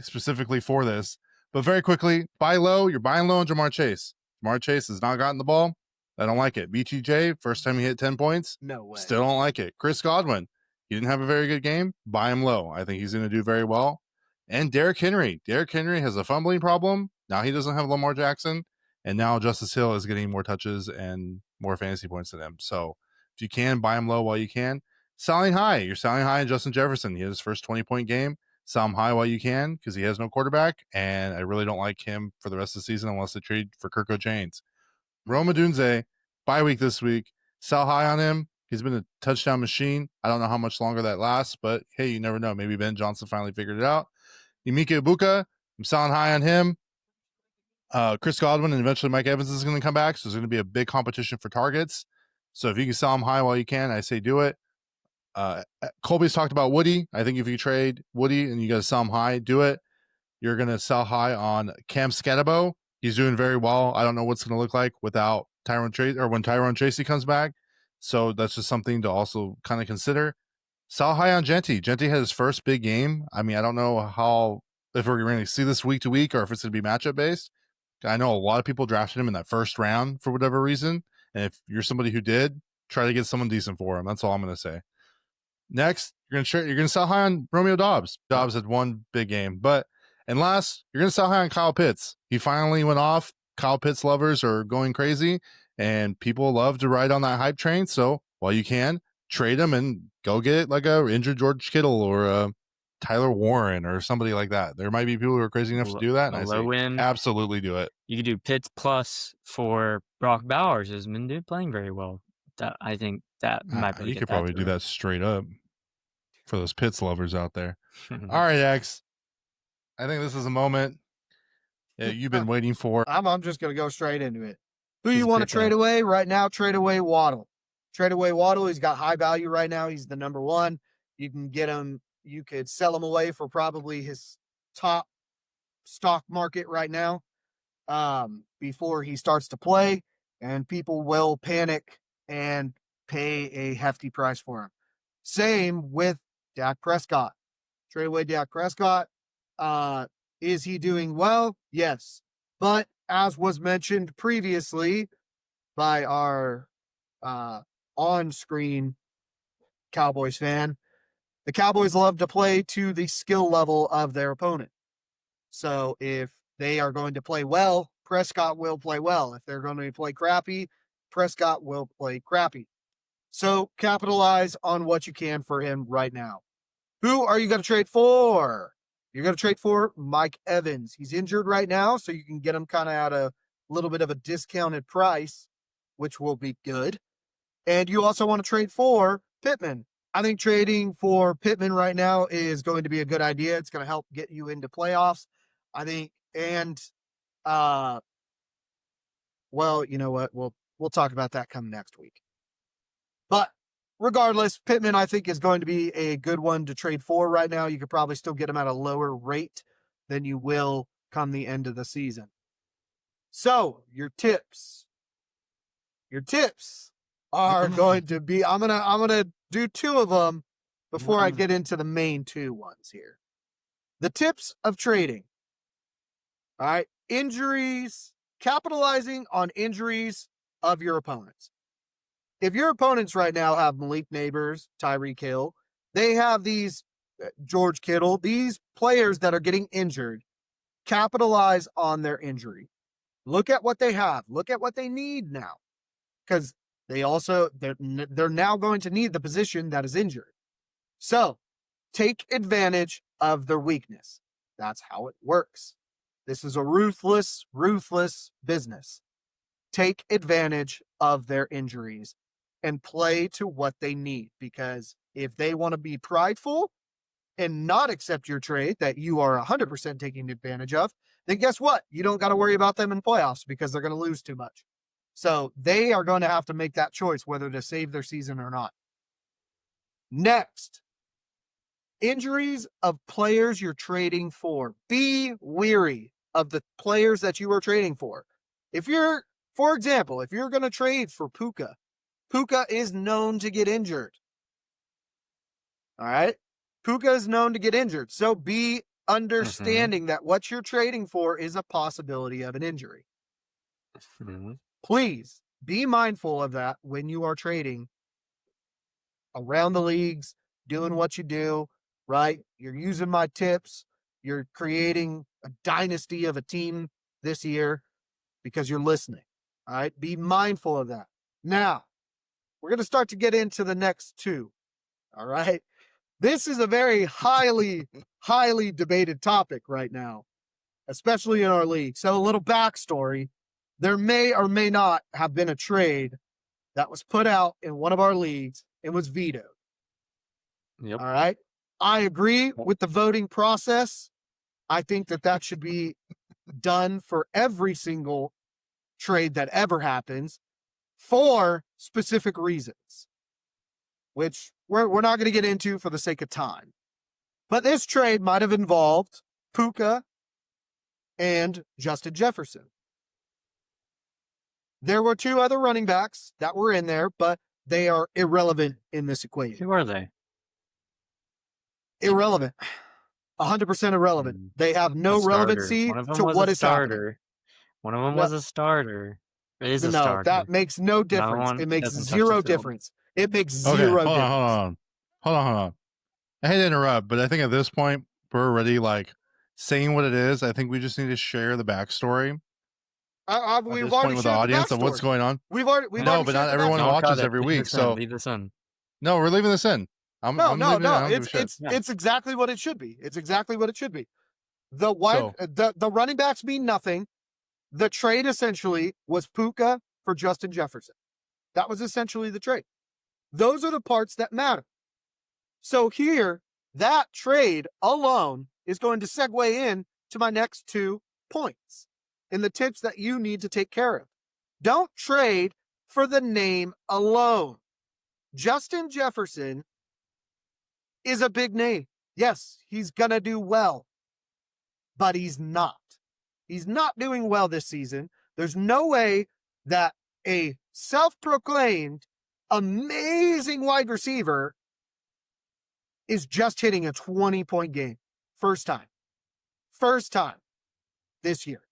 [SPEAKER 1] specifically for this. But very quickly, buy low. You're buying low on Jamar Chase. Jamar Chase has not gotten the ball. I don't like it. BTJ, first time he hit 10 points.
[SPEAKER 3] No way.
[SPEAKER 1] Still don't like it. Chris Godwin, he didn't have a very good game. Buy him low. I think he's going to do very well. And Derrick Henry. Derrick Henry has a fumbling problem. Now he doesn't have Lamar Jackson. And now Justice Hill is getting more touches and more fantasy points than him. So if you can, buy him low while you can. Selling high. You're selling high in Justin Jefferson. He had his first 20-point game. Sell him high while you can because he has no quarterback. And I really don't like him for the rest of the season unless they trade for Kirk O'Chains. Rome Odunze, bye week this week. Sell high on him. He's been a touchdown machine. I don't know how much longer that lasts, but hey, you never know. Maybe Ben Johnson finally figured it out. Emeka Ibuka, I'm selling high on him. Chris Godwin and eventually Mike Evans is going to come back, so there's going to be a big competition for targets. So if you can sell him high while you can, I say do it. Colby's talked about Woody. I think if you trade Woody and you got to sell him high, do it. You're going to sell high on Cam Scatabo. He's doing very well. I don't know what's going to look like without Tyrone Tracy or when Tyrone Tracy comes back. So that's just something to also kind of consider. Sell high on Genty. Genty had his first big game. I mean, I don't know if we're going to see this week to week or if it's going to be matchup based. I know a lot of people drafted him in that first round for whatever reason. And if you're somebody who did, try to get someone decent for him. That's all I'm going to say. Next, you're going to sell high on Romeo Dobbs. Dobbs had one big game, but And last, you're going to sell high on Kyle Pitts. He finally went off. Kyle Pitts lovers are going crazy, and people love to ride on that hype train. So while you can, trade him and go get like a injured George Kittle or a Tyler Warren or somebody like that. There might be people who are crazy enough to do that, and I say
[SPEAKER 2] end.
[SPEAKER 1] absolutely do it.
[SPEAKER 2] You could do Pitts plus for Brock Bowers, who's been playing very well. I think that might be.
[SPEAKER 1] You could probably do that straight up for those Pitts lovers out there. All right, X. I think this is a moment you've been waiting for.
[SPEAKER 3] I'm just going to go straight into it. Who you want to trade away right now? Trade away Waddle. Trade away Waddle. He's got high value right now. He's the number one. You can get him. You could sell him away for probably his top stock market right now before he starts to play, and people will panic and pay a hefty price for him. Same with Dak Prescott. Trade away Dak Prescott. Is he doing well? Yes. But as was mentioned previously by our on-screen Cowboys fan, the Cowboys love to play to the skill level of their opponent. So if they are going to play well, Prescott will play well. If they're going to play crappy, Prescott will play crappy. So capitalize on what you can for him right now. Who are you going to trade for? You're going to trade for Mike Evans. He's injured right now, so you can get him kind of at a little bit of a discounted price, which will be good. And you also want to trade for Pittman. I think trading for Pittman right now is going to be a good idea. It's going to help get you into playoffs, I think. And, well, you know what? We'll talk about that come next week. But regardless, Pittman, I think, is going to be a good one to trade for right now. You could probably still get him at a lower rate than you will come the end of the season. So, your tips are going to be, I'm gonna do two of them before I get into the main two ones here. The tips of trading. All right, injuries, capitalizing on injuries of your opponents. If your opponents right now have Malik Neighbors, Tyreek Hill, they have these George Kittle, these players that are getting injured, capitalize on their injury. Look at what they have. Look at what they need now. Because they're now going to need the position that is injured. So take advantage of their weakness. That's how it works. This is a ruthless business. Take advantage of their injuries and play to what they need. Because if they want to be prideful and not accept your trade that you are 100% taking advantage of, then guess what? You don't got to worry about them in playoffs because they're going to lose too much. So they are going to have to make that choice whether to save their season or not. Next, injuries of players you're trading for. Be weary of the players that you are trading for. For example, if you're going to trade for Puka, Puka is known to get injured. All right? Puka is known to get injured. So be understanding that what you're trading for is a possibility of an injury. Please be mindful of that when you are trading around the leagues, doing what you do, right? You're using my tips. You're creating a dynasty of a team this year because you're listening. All right? Be mindful of that. Now, we're going to start to get into the next two. All right? This is a very highly debated topic right now, especially in our league. So a little backstory. There may or may not have been a trade that was put out in one of our leagues and was vetoed.
[SPEAKER 2] Yep.
[SPEAKER 3] All right. I agree with the voting process. I think that should be done for every single trade that ever happens for specific reasons, which we're not going to get into for the sake of time. But this trade might have involved Puka and Justin Jefferson. There were two other running backs that were in there, but they are irrelevant in this equation.
[SPEAKER 2] Who are they?
[SPEAKER 3] Irrelevant. 100% irrelevant. They have no relevancy to what is happening.
[SPEAKER 2] One of them was a starter. It is a starter.
[SPEAKER 3] No, that makes no difference. It makes zero difference. It makes zero difference.
[SPEAKER 1] Hold on. I hate to interrupt, but I think at this point, we're already like saying what it is. I think we just need to share the backstory.
[SPEAKER 3] We've already
[SPEAKER 1] with the audience of what's going on.
[SPEAKER 3] We've already
[SPEAKER 1] but not everyone watches every week. So
[SPEAKER 2] leave this in.
[SPEAKER 1] No, we're leaving this in.
[SPEAKER 3] No. It's exactly what it should be. It's exactly what it should be. The running backs mean nothing. The trade essentially was Puka for Justin Jefferson. That was essentially the trade. Those are the parts that matter. So here, that trade alone is going to segue in to my next 2 points in the tips that you need to take care of. Don't trade for the name alone. Justin Jefferson is a big name. Yes, he's going to do well, but he's not. He's not doing well this season. There's no way that a self-proclaimed amazing wide receiver is just hitting a 20-point game. First time this year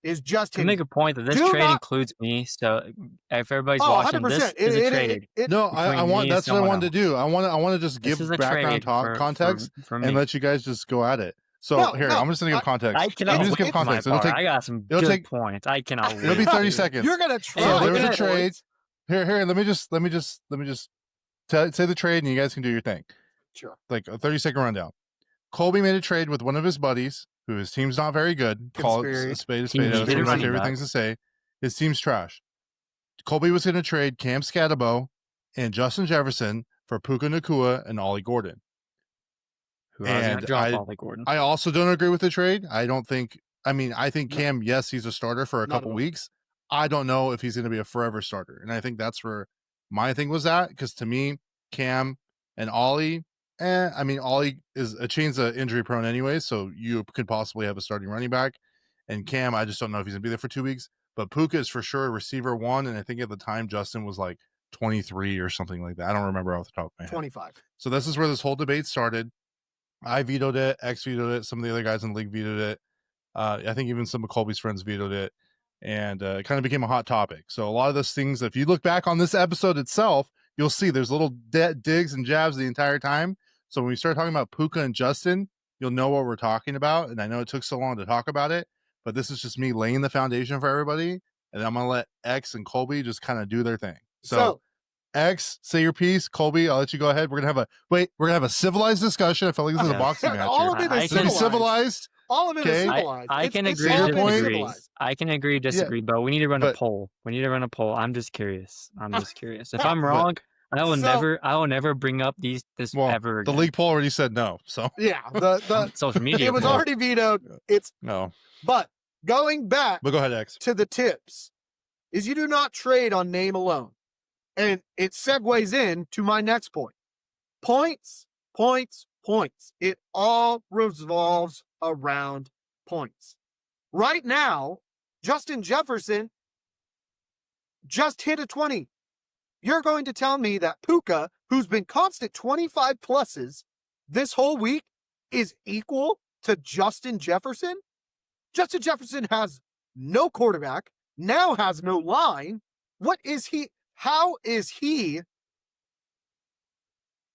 [SPEAKER 3] is just hitting.
[SPEAKER 2] To make a point that this trade includes me, so if everybody's watching, 100%. This is a trade.
[SPEAKER 1] I want. That's what I wanted to do. I want to just give background context and let you guys just go at it. So I'm just gonna give context.
[SPEAKER 2] I cannot
[SPEAKER 1] just give context.
[SPEAKER 2] I got some good points. I cannot.
[SPEAKER 1] It'll be 30 seconds.
[SPEAKER 3] You're gonna trade.
[SPEAKER 1] So there was a trade. Here. Let me just say the trade, and you guys can do your thing.
[SPEAKER 3] Sure.
[SPEAKER 1] Like a 30-second rundown. Kolby made a trade with one of his buddies, who his team's not very good. Call it a spade a spade. That's one of my favorite things to say. His team's trash. Kolby was going to trade Cam Scatterbo and Justin Jefferson for Puka Nacua and Ollie Gordon. I also don't agree with the trade. I think Cam, yes, he's a starter for a couple weeks. I don't know if he's going to be a forever starter. And I think that's where my thing was at. Because to me, Cam and Ollie, Ollie is a chain's injury prone anyway. So you could possibly have a starting running back. And Cam, I just don't know if he's going to be there for 2 weeks. But Puka is for sure receiver 1. And I think at the time, Justin was like 23 or something like that. I don't remember off the top of my head.
[SPEAKER 3] 25. So
[SPEAKER 1] this is where this whole debate started. I vetoed it. X vetoed it. Some of the other guys in the league vetoed it. I think even some of Kolby's friends vetoed it. And it kind of became a hot topic. So a lot of those things, if you look back on this episode itself, you'll see there's little digs and jabs the entire time. So when we start talking about Puka and Justin, you'll know what we're talking about. And I know it took so long to talk about it, but this is just me laying the foundation for everybody. And I'm going to let X and Kolby just kind of do their thing. So X, say your piece. Kolby, I'll let you go ahead. We're going to have a civilized discussion. I felt like this is a boxing match.
[SPEAKER 3] All of it is civilized. All of it is civilized.
[SPEAKER 2] I can agree to disagree. I can agree to disagree, but we need to run a poll. I'm just curious. If I'm wrong, I will never bring up this ever again.
[SPEAKER 1] The league poll already said no. So
[SPEAKER 3] yeah, the
[SPEAKER 2] social media.
[SPEAKER 3] It was already vetoed.
[SPEAKER 1] No.
[SPEAKER 3] But going back
[SPEAKER 1] go ahead, X.
[SPEAKER 3] To the tips is you do not trade on name alone. And it segues in to my next point. Points. It all revolves around points. Right now, Justin Jefferson just hit a 20. You're going to tell me that Puka, who's been constant 25 pluses this whole week, is equal to Justin Jefferson? Justin Jefferson has no quarterback, now has no line. What is he? How is he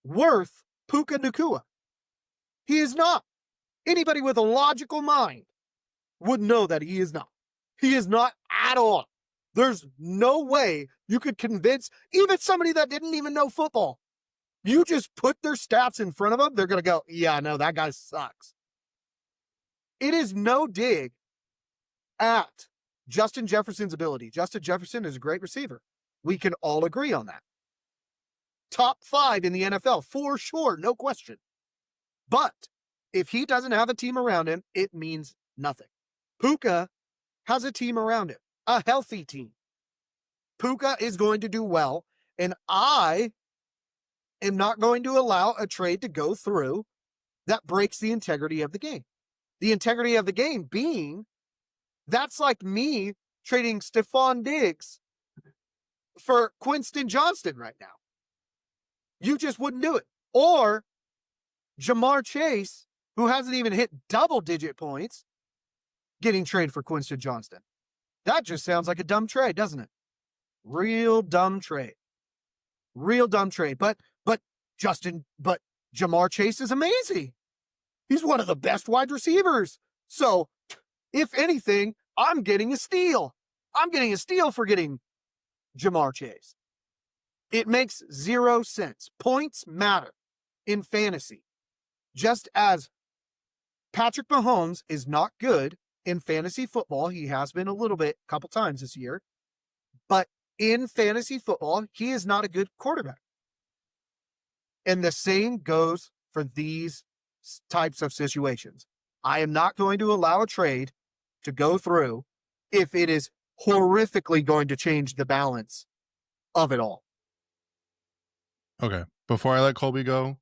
[SPEAKER 3] worth Puka Nacua? He is not. Anybody with a logical mind would know that he is not. He is not at all. There's no way you could convince even somebody that didn't even know football. You just put their stats in front of them, they're going to go, yeah, no, that guy sucks. It is no dig at Justin Jefferson's ability. Justin Jefferson is a great receiver. We can all agree on that. Top 5 in the NFL, for sure, no question. But if he doesn't have a team around him, it means nothing. Puka has a team around him, a healthy team. Puka is going to do well, and I am not going to allow a trade to go through that breaks the integrity of the game. The integrity of the game being, that's like me trading Stephon Diggs for Quinston Johnston right now. You just wouldn't do it. Or Jamar Chase, who hasn't even hit double-digit points, getting traded for Quinston Johnston. That just sounds like a dumb trade, doesn't it? Real dumb trade. But Jamar Chase is amazing. He's one of the best wide receivers. So, if anything, I'm getting a steal. I'm getting a steal for getting Ja'Marr Chase. It makes 0 sense. Points matter in fantasy. Just as Patrick Mahomes is not good in fantasy football, he has been a little bit, a couple times this year, but in fantasy football, he is not a good quarterback. And the same goes for these types of situations. I am not going to allow a trade to go through if it is horrifically going to change the balance of it all.
[SPEAKER 1] Okay. Before I let Kolby go,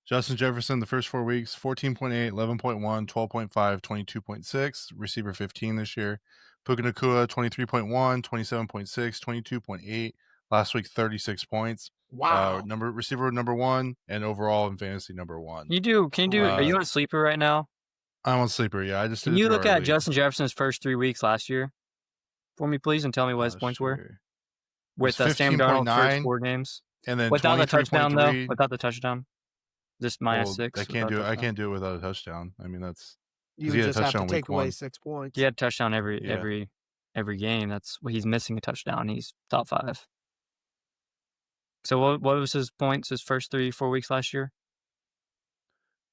[SPEAKER 1] Justin Jefferson, the first 4 weeks, 14.8, 11.1, 12.5, 22.6, receiver 15 this year. Puka Nacua, 23.1, 27.6, 22.8. Last week, 36 points.
[SPEAKER 3] Wow.
[SPEAKER 1] Receiver number 1, and overall in fantasy number 1.
[SPEAKER 2] Can you do? Are you on sleeper right now?
[SPEAKER 1] I'm on sleeper. Yeah, I just.
[SPEAKER 2] Can you look at Justin Jefferson's first 3 weeks last year for me, please, and tell me what his points were with Sam Darnold's first 4 games,
[SPEAKER 1] and then
[SPEAKER 2] without the touchdown though. Without the touchdown, just -6.
[SPEAKER 1] I can't do it. I can't do it without a touchdown. I mean, that's
[SPEAKER 3] you just have to take away 6 points.
[SPEAKER 2] He had a touchdown every game. That's what he's missing, a touchdown. He's top 5. So what was his points his first 3-4 weeks last year?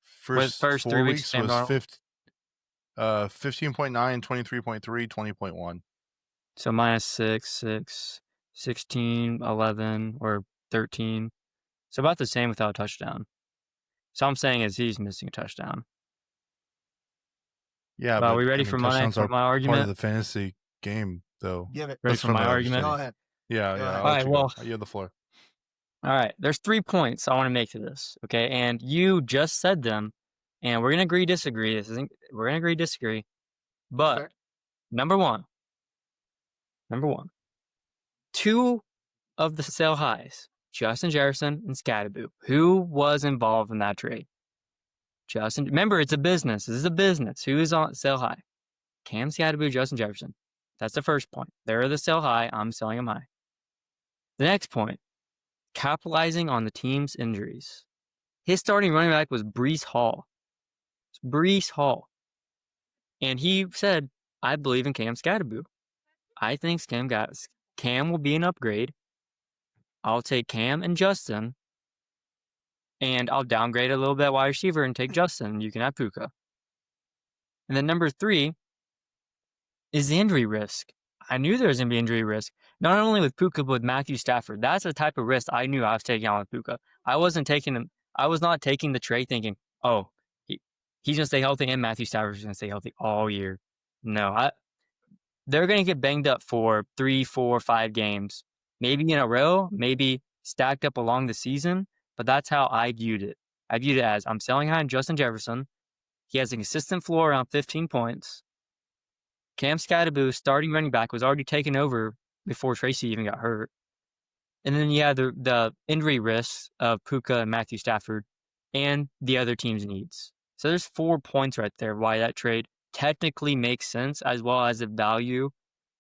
[SPEAKER 1] First
[SPEAKER 2] 3 weeks
[SPEAKER 1] was 15.9, 23.3, 20.1.
[SPEAKER 2] So -6, 16, 11, or 13. So about the same without a touchdown. So I'm saying is he's missing a touchdown.
[SPEAKER 1] Yeah,
[SPEAKER 2] but are we ready for my argument?
[SPEAKER 1] Part of the fantasy game, though.
[SPEAKER 3] Give it.
[SPEAKER 2] Ready for my argument?
[SPEAKER 3] Go ahead.
[SPEAKER 1] Yeah.
[SPEAKER 2] All right. Well,
[SPEAKER 1] you have the floor.
[SPEAKER 2] All right. There's 3 points I want to make to this. Okay, and you just said them, and we're gonna agree disagree. We're gonna agree disagree. But
[SPEAKER 3] Fair.
[SPEAKER 2] number one, 2 of the sell highs, Justin Jefferson and Scatterboo. Who was involved in that trade? Justin. Remember, it's a business. This is a business. Who is on sell high? Cam Scatterboo, Justin Jefferson. That's the first point. They're the sell high. I'm selling them high. The next point, capitalizing on the team's injuries. His starting running back was Breece Hall. And he said, I believe in Cam Scatterboo. I think Cam will be an upgrade. I'll take Cam and Justin, and I'll downgrade a little bit wide receiver and take Justin. You can have Puka. And then number 3 is the injury risk. I knew there was going to be injury risk, not only with Puka, but with Matthew Stafford. That's the type of risk I knew I was taking on with Puka. I was not taking the trade thinking, oh, he's going to stay healthy and Matthew Stafford's going to stay healthy all year. No, they're going to get banged up for 3, 4, 5 games, maybe in a row, maybe stacked up along the season. But that's how I viewed it. I viewed it as I'm selling high on Justin Jefferson. He has a consistent floor around 15 points. Cam Scatterboo, starting running back, was already taken over before Tracy even got hurt. And then you had the injury risks of Puka and Matthew Stafford and the other team's needs. So there's 4 points right there why that trade technically makes sense, as well as the value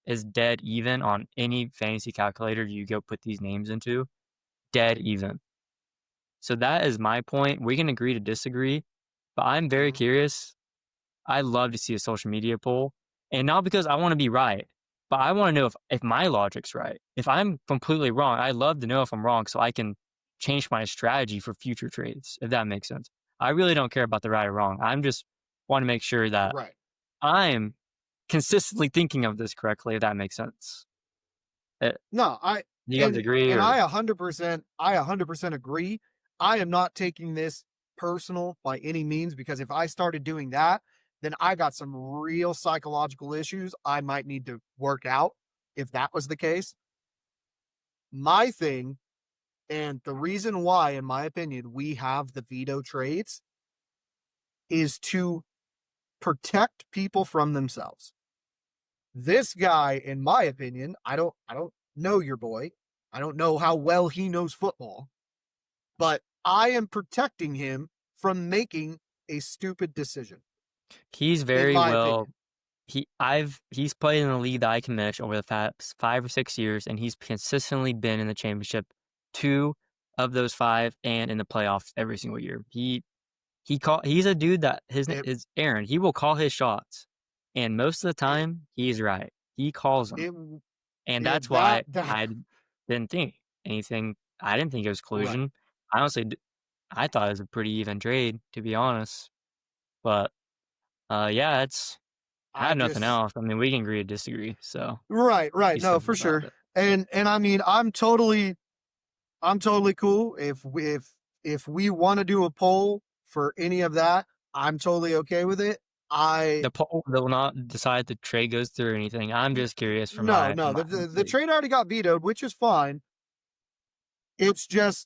[SPEAKER 2] is dead even on any fantasy calculator you go put these names into. Dead even. So that is my point. We can agree to disagree, but I'm very curious. I love to see a social media poll, and not because I want to be right, but I want to know if my logic's right. If I'm completely wrong, I'd love to know if I'm wrong so I can change my strategy for future trades, if that makes sense. I really don't care about the right or wrong. I'm just want to make sure that I'm consistently thinking of this correctly, if that makes sense. You guys agree?
[SPEAKER 3] And I 100% agree. I am not taking this personal by any means, because if I started doing that, then I got some real psychological issues I might need to work out if that was the case. My thing, and the reason why, in my opinion, we have the veto trades is to protect people from themselves. This guy, in my opinion, I don't know your boy. I don't know how well he knows football, but I am protecting him from making a stupid decision.
[SPEAKER 2] He's very well. He's played in the league that I can match over the past 5 or 6 years, and he's consistently been in the championship 2 of those 5 and in the playoffs every single year. He's a dude that his name
[SPEAKER 3] It-
[SPEAKER 2] is Aaron. He will call his shots, and most of the time he's right. He calls them, and
[SPEAKER 3] yeah,
[SPEAKER 2] that's why
[SPEAKER 3] that
[SPEAKER 2] I didn't think anything. I didn't think it was
[SPEAKER 3] Right.
[SPEAKER 2] collusion. I honestly, I thought it was a pretty even trade, to be honest. But yeah, I have nothing else. I mean, we can agree to disagree. So
[SPEAKER 3] Right.
[SPEAKER 2] be
[SPEAKER 3] No,
[SPEAKER 2] civil
[SPEAKER 3] for
[SPEAKER 2] about
[SPEAKER 3] sure.
[SPEAKER 2] it.
[SPEAKER 3] And I mean, I'm totally cool if we want to do a poll for any of that. I'm totally okay with it.
[SPEAKER 2] The poll will not decide the trade goes through or anything. I'm just curious for my
[SPEAKER 3] the trade already got vetoed, which is fine. It's just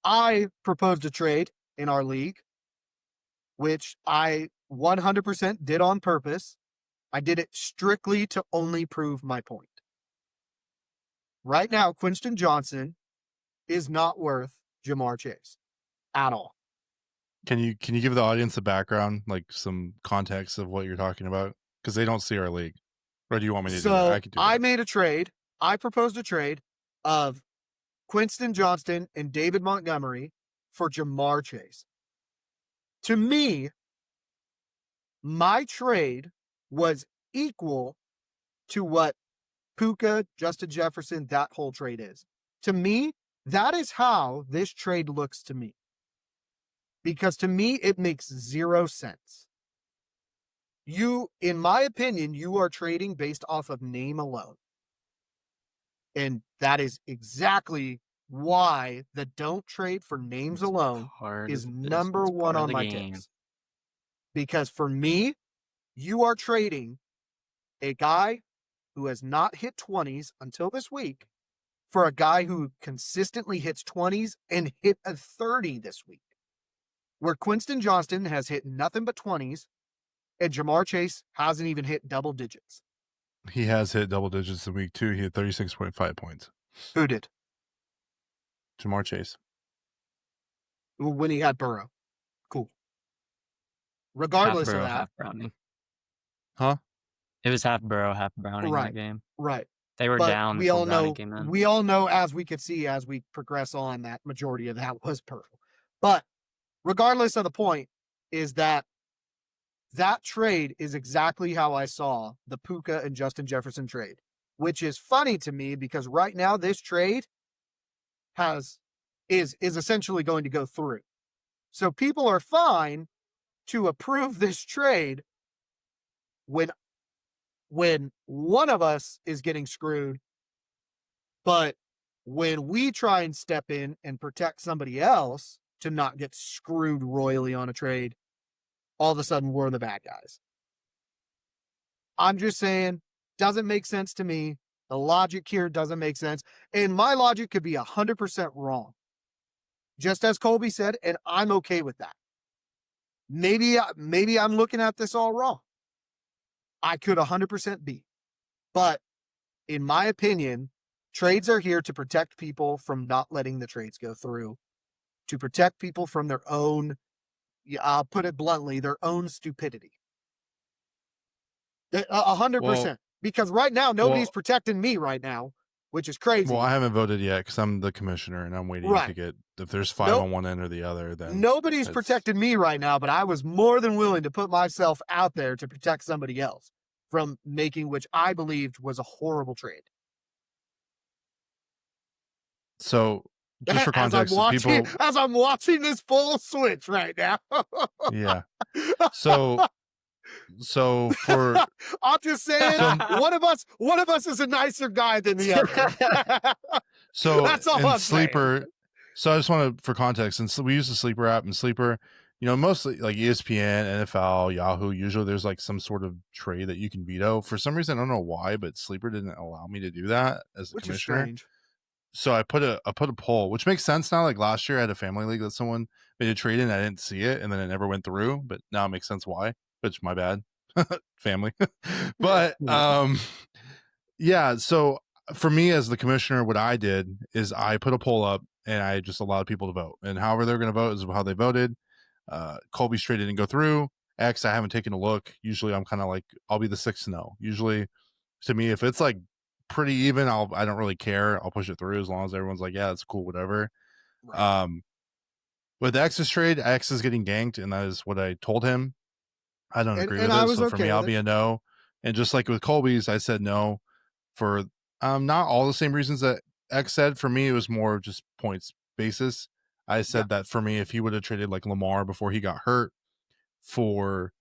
[SPEAKER 3] I proposed a trade in our league, which I 100% did on purpose. I did it strictly to only prove my point. Right now, Quinton Johnson is not worth Ja'Marr Chase at all.
[SPEAKER 1] Can you give the audience a background, like some context of what you're talking about? Because they don't see our league. Or do you want me to do that? I could do that.
[SPEAKER 3] made a trade. I proposed a trade of Quinton Johnston and David Montgomery for Ja'Marr Chase. To me, my trade was equal to what Puka, Justin Jefferson, that whole trade is. To me, that is how this trade looks to me. Because to me, it makes zero sense. In my opinion, you are trading based off of name alone. And that is exactly why the don't trade for names alone is number one on my tips. Because for me, you are trading a guy who has not hit 20s until this week for a guy who consistently hits 20s and hit a 30 this week. Where Quinton Johnston has hit nothing but 20s and Ja'Marr Chase hasn't even hit double digits.
[SPEAKER 1] He has hit double digits in week 2. He had 36.5 points.
[SPEAKER 3] Who did?
[SPEAKER 1] Ja'Marr Chase.
[SPEAKER 3] When he had Burrow. Cool. Regardless
[SPEAKER 2] half Burrow,
[SPEAKER 3] of that.
[SPEAKER 2] half Browning.
[SPEAKER 1] Huh?
[SPEAKER 2] It was half Burrow, half Browning that game.
[SPEAKER 3] Right.
[SPEAKER 2] They were down before Browning came in.
[SPEAKER 3] We all know, as we could see as we progress on, that majority of that was Burrow. But regardless of the point, is that trade is exactly how I saw the Puka and Justin Jefferson trade, which is funny to me because right now this trade is essentially going to go through. So people are fine to approve this trade when one of us is getting screwed, but when we try and step in and protect somebody else to not get screwed royally on a trade, all of a sudden we're the bad guys. I'm just saying, doesn't make sense to me. The logic here doesn't make sense. And my logic could be 100% wrong. Just as Kolby said, and I'm okay with that. Maybe I'm looking at this all wrong. I could 100% be. But in my opinion, trades are here to protect people from not letting the trades go through, to protect people from their own, I'll put it bluntly, their own stupidity. 100%. Because right now, nobody's protecting me right now, which is crazy.
[SPEAKER 1] Well, I haven't voted yet because I'm the commissioner and I'm waiting to get, if there's 5 on one end or the other, then
[SPEAKER 3] nobody's protecting me right now, but I was more than willing to put myself out there to protect somebody else from making, which I believed was a horrible trade.
[SPEAKER 1] So, just for context,
[SPEAKER 3] as I'm watching this full switch right now.
[SPEAKER 1] Yeah. So for
[SPEAKER 3] I'm just saying, one of us is a nicer guy than the other.
[SPEAKER 1] So
[SPEAKER 3] that's all I'm
[SPEAKER 1] Sleeper.
[SPEAKER 3] saying.
[SPEAKER 1] So I just want to, for context, and so we use the Sleeper app, and Sleeper, mostly like ESPN, NFL, Yahoo. Usually, there's like some sort of trade that you can veto. For some reason, I don't know why, but Sleeper didn't allow me to do that as the commissioner.
[SPEAKER 3] Is strange.
[SPEAKER 1] So I put a poll, which makes sense now. Like last year, I had a family league that someone made a trade in, I didn't see it, and then it never went through. But now it makes sense why. Which my bad, family. But yeah. So for me as the commissioner, what I did is I put a poll up and I just allowed people to vote, and however they're going to vote is how they voted. Kolby's trade didn't go through. X, I haven't taken a look. Usually I'm kind of like, I'll be the 6th no. Usually to me, if it's like pretty even, I don't really care. I'll push it through as long as everyone's like, yeah, that's cool, whatever.
[SPEAKER 3] Right.
[SPEAKER 1] With X's trade, X is getting ganked, and that is what I told him. I don't agree with
[SPEAKER 3] I
[SPEAKER 1] it,
[SPEAKER 3] was
[SPEAKER 1] so for
[SPEAKER 3] okay
[SPEAKER 1] me, I'll
[SPEAKER 3] with
[SPEAKER 1] be a no. And just like with Kolby's, I said no for not all the same reasons that X said. For me, it was more just points basis. I said that for me, if he would have traded like Lamar before he got hurt for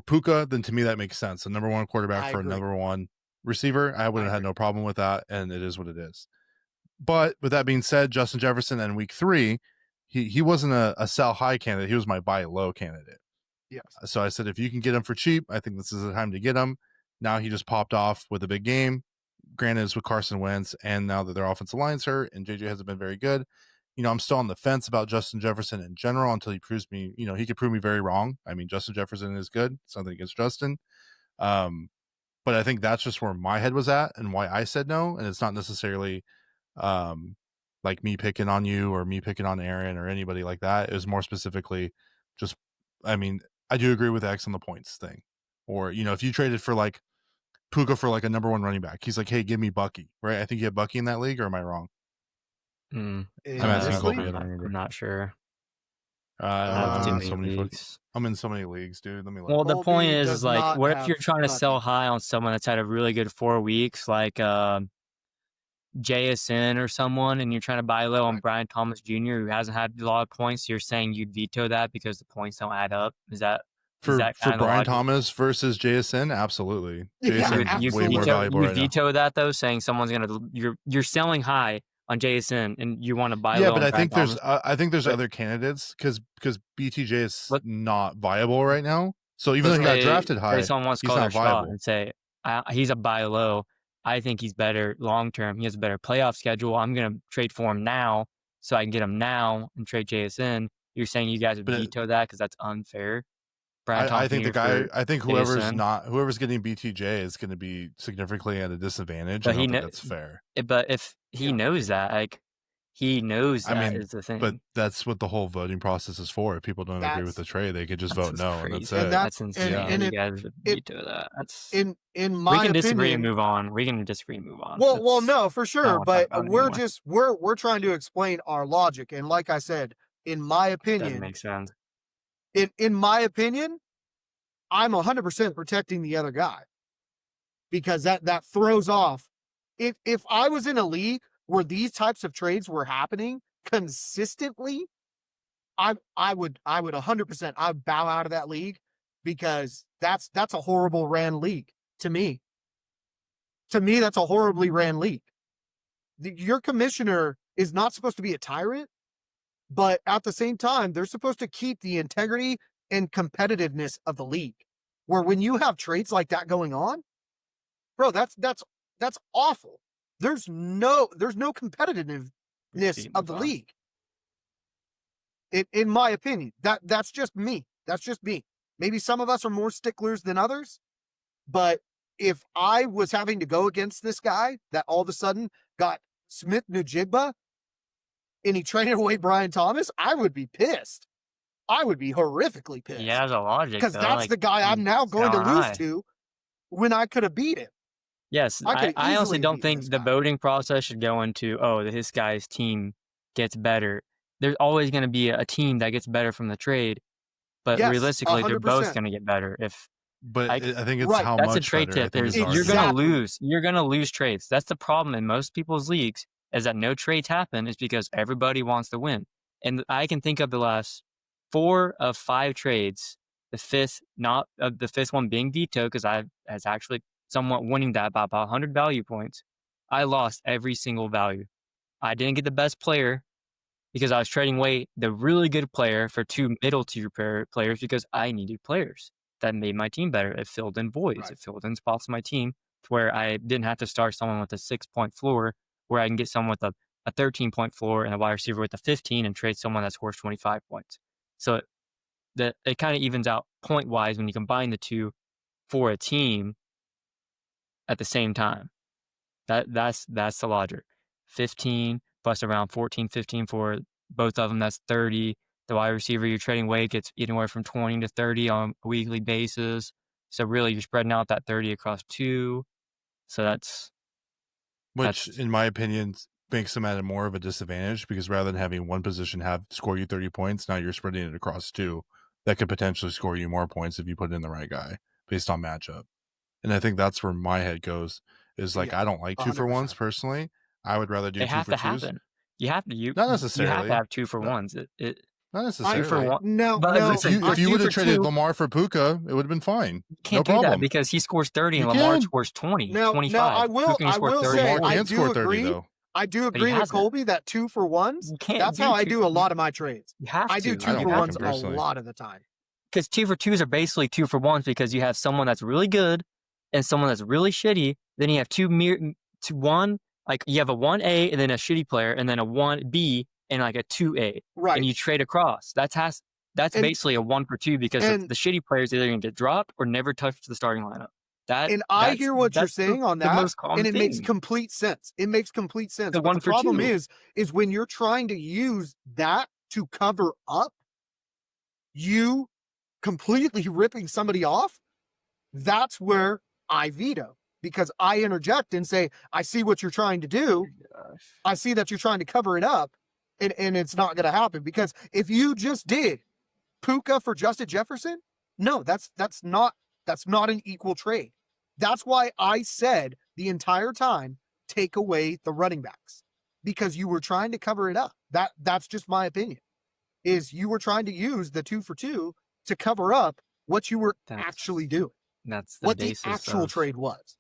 [SPEAKER 1] Puka, then to me that makes sense. A number one quarterback for a number one receiver, I would have had no problem with that, and it is what it is. But with that being said, Justin Jefferson in week 3, he wasn't a sell high candidate. He was my buy low candidate.
[SPEAKER 3] Yes.
[SPEAKER 1] So I said, if you can get him for cheap, I think this is the time to get him. Now he just popped off with a big game. Granted, it's with Carson Wentz, and now that their offensive line's hurt and JJ hasn't been very good, I'm still on the fence about Justin Jefferson in general until he proves me, he could prove me very wrong. I mean, Justin Jefferson is good. Something against Justin. But I think that's just where my head was at and why I said no. And it's not necessarily like me picking on you or me picking on Aaron or anybody like that. It was more specifically just, I mean, I do agree with X on the points thing. Or, if you traded for like Puka for like a number one running back, he's like, hey, give me Bucky, right? I think you have Bucky in that league, or am I wrong?
[SPEAKER 2] I'm
[SPEAKER 1] asking Kolby, I don't remember.
[SPEAKER 2] I'm not sure.
[SPEAKER 1] I'm in so many leagues, dude. Let me look.
[SPEAKER 2] Well, the point is like, what if you're trying to
[SPEAKER 3] Bucky.
[SPEAKER 2] sell high on someone that's had a really good 4 weeks, like JSN or someone, and you're trying to buy low on Brian Thomas Jr., who hasn't had a lot of points? You're saying you'd veto that because the points don't add up? Is that
[SPEAKER 1] for Brian
[SPEAKER 2] logic?
[SPEAKER 1] Thomas versus JSN? Absolutely.
[SPEAKER 3] Yeah,
[SPEAKER 1] JSN's way more valuable right now.
[SPEAKER 2] You veto that though, saying someone's you're selling high on JSN and you want to buy low.
[SPEAKER 1] Yeah, but
[SPEAKER 2] I
[SPEAKER 1] think there's other candidides because BTJ is not viable right now. So even though he got drafted high,
[SPEAKER 2] someone wants to call their shot and say he's a buy low. I think he's better long term. He has a better playoff schedule. I'm going to trade for him now so I can get him now and trade JSN. You're saying you guys would veto that because that's unfair?
[SPEAKER 1] I think whoever's getting BTJ is going to be significantly at a disadvantage. But I don't think that's fair.
[SPEAKER 2] But if he knows that, like he knows that is the thing.
[SPEAKER 1] But that's what the whole voting process is for. If people don't agree with the trade, they could just vote no, and that's it.
[SPEAKER 2] That's insane. And you guys would veto that. That's
[SPEAKER 3] in my opinion.
[SPEAKER 2] We can disagree and move on.
[SPEAKER 3] Well, no, for sure. But we're trying to explain our logic, and like I said, in my opinion,
[SPEAKER 2] that makes sense.
[SPEAKER 3] In my opinion, I'm 100% protecting the other guy because that throws off. If I was in a league where these types of trades were happening consistently, I would 100% I'd bow out of that league because that's a horrible ran league to me. To me, that's a horribly ran league. Your commissioner is not supposed to be a tyrant, but at the same time, they're supposed to keep the integrity and competitiveness of the league. Where when you have trades like that going on, bro, that's awful. There's no competitiveness of the league. In my opinion, that's just me. That's just me. Maybe some of us are more sticklers than others, but if I was having to go against this guy that all of a sudden got Smith-Njigba and he traded away Brian Thomas, I would be pissed. I would be horrifically pissed.
[SPEAKER 2] Yeah, as a logic.
[SPEAKER 3] Because that's the guy I'm now going to lose to when I could have beat him.
[SPEAKER 2] Yes, I honestly don't think the voting process should go into, this guy's team gets better. There's always going to be a team that gets better from the trade, but realistically, 100%. They're both going to get better.
[SPEAKER 1] But I think it's how much
[SPEAKER 2] that's a trade
[SPEAKER 1] better.
[SPEAKER 2] tip. You're going to lose. You're going to lose trades. That's the problem in most people's leagues, is that no trades happen is because everybody wants to win. And I can think of the last 4 of 5 trades, the fifth one being veto, because I was actually somewhat winning that by about 100 value points. I lost every single value. I didn't get the best player because I was trading away the really good player for 2 middle tier players because I needed players that made my team better. It filled in voids. Right. It filled in spots in my team to where I didn't have to start someone with a 6-point floor, where I can get someone with a 13-point floor and a wide receiver with a 15 and trade someone that scores 25 points. So it kind of evens out point-wise when you combine the two for a team at the same time. That's the logic. 15 plus around 14, 15 for both of them. That's 30. The wide receiver you're trading away gets anywhere from 20 to 30 on a weekly basis. So really, you're spreading out that 30 across 2. So that's
[SPEAKER 1] in my opinion, makes them at more of a disadvantage because rather than having one position score you 30 points, now you're spreading it across two that could potentially score you more points if you put in the right guy based on matchup. And I think that's where my head goes is like, I don't like 2-for-1s personally. I would rather do
[SPEAKER 2] they have to
[SPEAKER 1] 2-for-2s.
[SPEAKER 2] happen. You have to
[SPEAKER 1] not necessarily.
[SPEAKER 2] You have to have 2-for-1s.
[SPEAKER 1] Not necessarily.
[SPEAKER 2] 2-for-1.
[SPEAKER 3] No,
[SPEAKER 2] but
[SPEAKER 3] no.
[SPEAKER 2] listen,
[SPEAKER 1] If you would have traded Lamar for Puka, it would have been fine.
[SPEAKER 2] You can't do that because he scores 30 and Lamar scores 20, 25.
[SPEAKER 3] No, I will say,
[SPEAKER 1] Lamar can score 30 though.
[SPEAKER 3] I do agree with Kolby that 2-for-1s. That's how I do a lot of my trades.
[SPEAKER 2] You have to.
[SPEAKER 3] I do 2-for-1s a lot of the time.
[SPEAKER 2] Because 2-for-2s are basically 2-for-1s because you have someone that's really good and someone that's really shitty. Then you have one, like you have a 1A and then a shitty player and then a 1B and like a 2A.
[SPEAKER 3] Right.
[SPEAKER 2] And you trade across. That's basically a 1-for-2 because the shitty players either going to get dropped or never touch the starting lineup.
[SPEAKER 3] I hear what you're saying on that, and it makes complete sense. It makes complete sense.
[SPEAKER 2] The
[SPEAKER 3] problem is when you're trying to use that to cover up, you completely ripping somebody off, that's where I veto. Because I interject and say, I see what you're trying to do. I see that you're trying to cover it up, and it's not going to happen. Because if you just did Puka for Justin Jefferson, no, that's not an equal trade. That's why I said the entire time, take away the running backs, because you were trying to cover it up. That's just my opinion. Is you were trying to use the 2-for-2 to cover up what you were actually doing.
[SPEAKER 2] That's
[SPEAKER 3] what the actual trade was.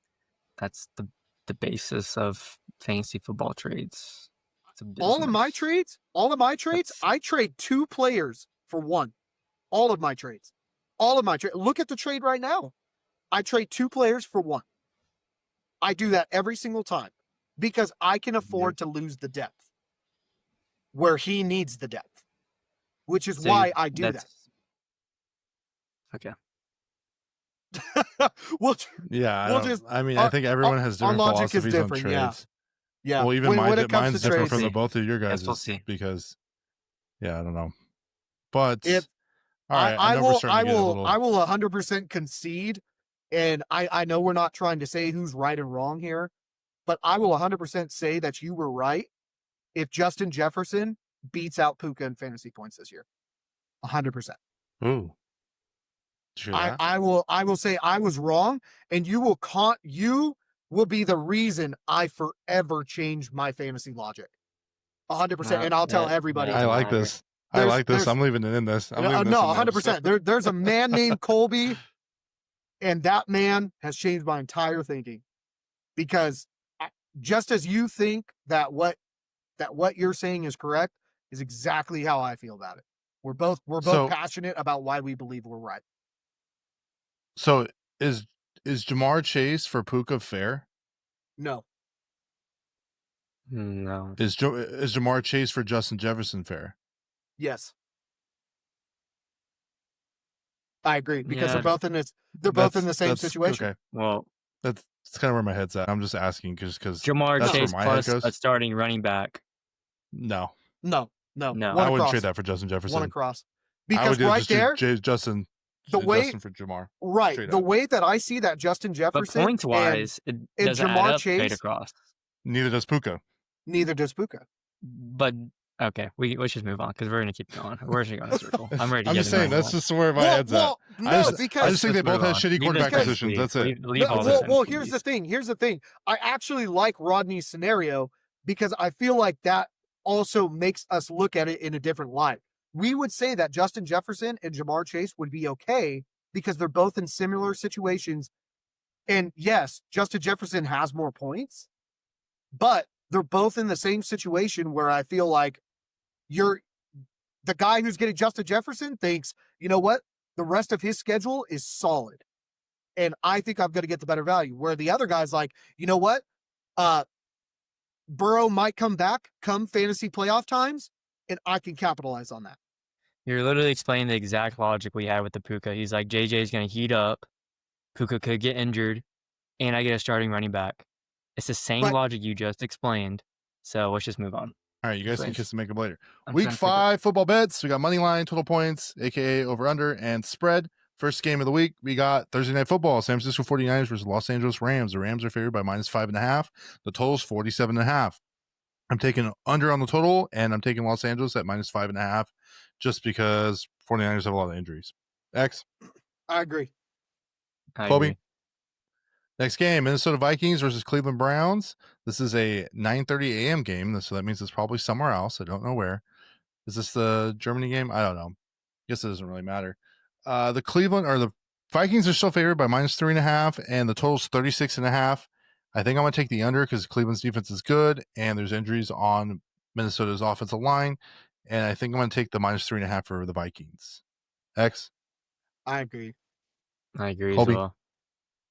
[SPEAKER 2] That's the basis of fantasy football trades.
[SPEAKER 3] All of my trades, I trade 2 players for 1. All of my trades. Look at the trade right now. I trade 2 players for 1. I do that every single time because I can afford to lose the depth where he needs the depth, which is why I do that.
[SPEAKER 2] Okay.
[SPEAKER 1] I think everyone has different philosophies on trades.
[SPEAKER 3] Yeah.
[SPEAKER 1] Well, even mine's different from the both of your guys' because, I don't know. But all right,
[SPEAKER 3] I will 100% concede, and I know we're not trying to say who's right and wrong here, but I will 100% say that you were right if Justin Jefferson beats out Puka in fantasy points this year. 100%.
[SPEAKER 1] Ooh.
[SPEAKER 3] I will say I was wrong, and you will be the reason I forever change my fantasy logic. 100%, and I'll tell everybody.
[SPEAKER 1] I like this. I'm leaving it in this.
[SPEAKER 3] No, 100%. There's a man named Kolby, and that man has changed my entire thinking. Because just as you think that what you're saying is correct is exactly how I feel about it. We're both passionate about why we believe we're right.
[SPEAKER 1] So is Jamar Chase for Puka fair?
[SPEAKER 3] No.
[SPEAKER 1] Is Jamar Chase for Justin Jefferson fair?
[SPEAKER 3] Yes. I agree because they're both in this. They're both in the same situation.
[SPEAKER 1] Okay.
[SPEAKER 2] Well,
[SPEAKER 1] that's kind of where my head's at. I'm just asking because
[SPEAKER 2] Jamar Chase plus a starting running back.
[SPEAKER 1] No.
[SPEAKER 3] I
[SPEAKER 1] wouldn't trade that for Justin Jefferson.
[SPEAKER 3] One across. Because right there,
[SPEAKER 1] Justin for Jamar.
[SPEAKER 3] Right. The way that I see that Justin Jefferson,
[SPEAKER 2] but points wise, it doesn't
[SPEAKER 3] Jamar
[SPEAKER 2] add up
[SPEAKER 3] Chase
[SPEAKER 2] across.
[SPEAKER 1] Neither does Puka.
[SPEAKER 2] But okay, let's just move on because we're gonna keep going. We're just going in a circle. I'm ready.
[SPEAKER 1] I'm just saying that's just where my head's at. I just think they both have shitty quarterback positions. That's it.
[SPEAKER 3] Here's the thing. I actually like Rodney's scenario because I feel like that also makes us look at it in a different light. We would say that Justin Jefferson and Jamar Chase would be okay because they're both in similar situations. And yes, Justin Jefferson has more points, but they're both in the same situation where I feel like the guy who's getting Justin Jefferson thinks, you know what? The rest of his schedule is solid. And I think I'm going to get the better value. Where the other guy's like, you know what? Burrow might come back come fantasy playoff times, and I can capitalize on that.
[SPEAKER 2] You're literally explaining the exact logic we had with the Puka. He's like, JJ's going to heat up. Puka could get injured, and I get a starting running back. It's the same logic you just explained. So let's just move on.
[SPEAKER 1] All right, you guys can kiss and make them later. Week 5 football bets. We got money line, total points, aka over under, and spread. First game of the week, we got Thursday Night Football. San Francisco 49ers versus Los Angeles Rams. The Rams are favored by -5.5. The total's 47.5. I'm taking under on the total, and I'm taking Los Angeles at -5.5, just because 49ers have a lot of injuries. X.
[SPEAKER 3] I agree.
[SPEAKER 2] I
[SPEAKER 1] Kolby.
[SPEAKER 2] agree.
[SPEAKER 1] Next game, Minnesota Vikings versus Cleveland Browns. This is a 9:30 a.m. game, so that means it's probably somewhere else. I don't know where. Is this the Germany game? I don't know. Guess it doesn't really matter. The Vikings are still favored by -3.5, and the total's 36.5. I think I'm going to take the under because Cleveland's defense is good, and there's injuries on Minnesota's offensive line, and I think I'm going to take the -3.5 for the Vikings. X.
[SPEAKER 3] I agree.
[SPEAKER 2] I agree as
[SPEAKER 1] Kolby.
[SPEAKER 2] well.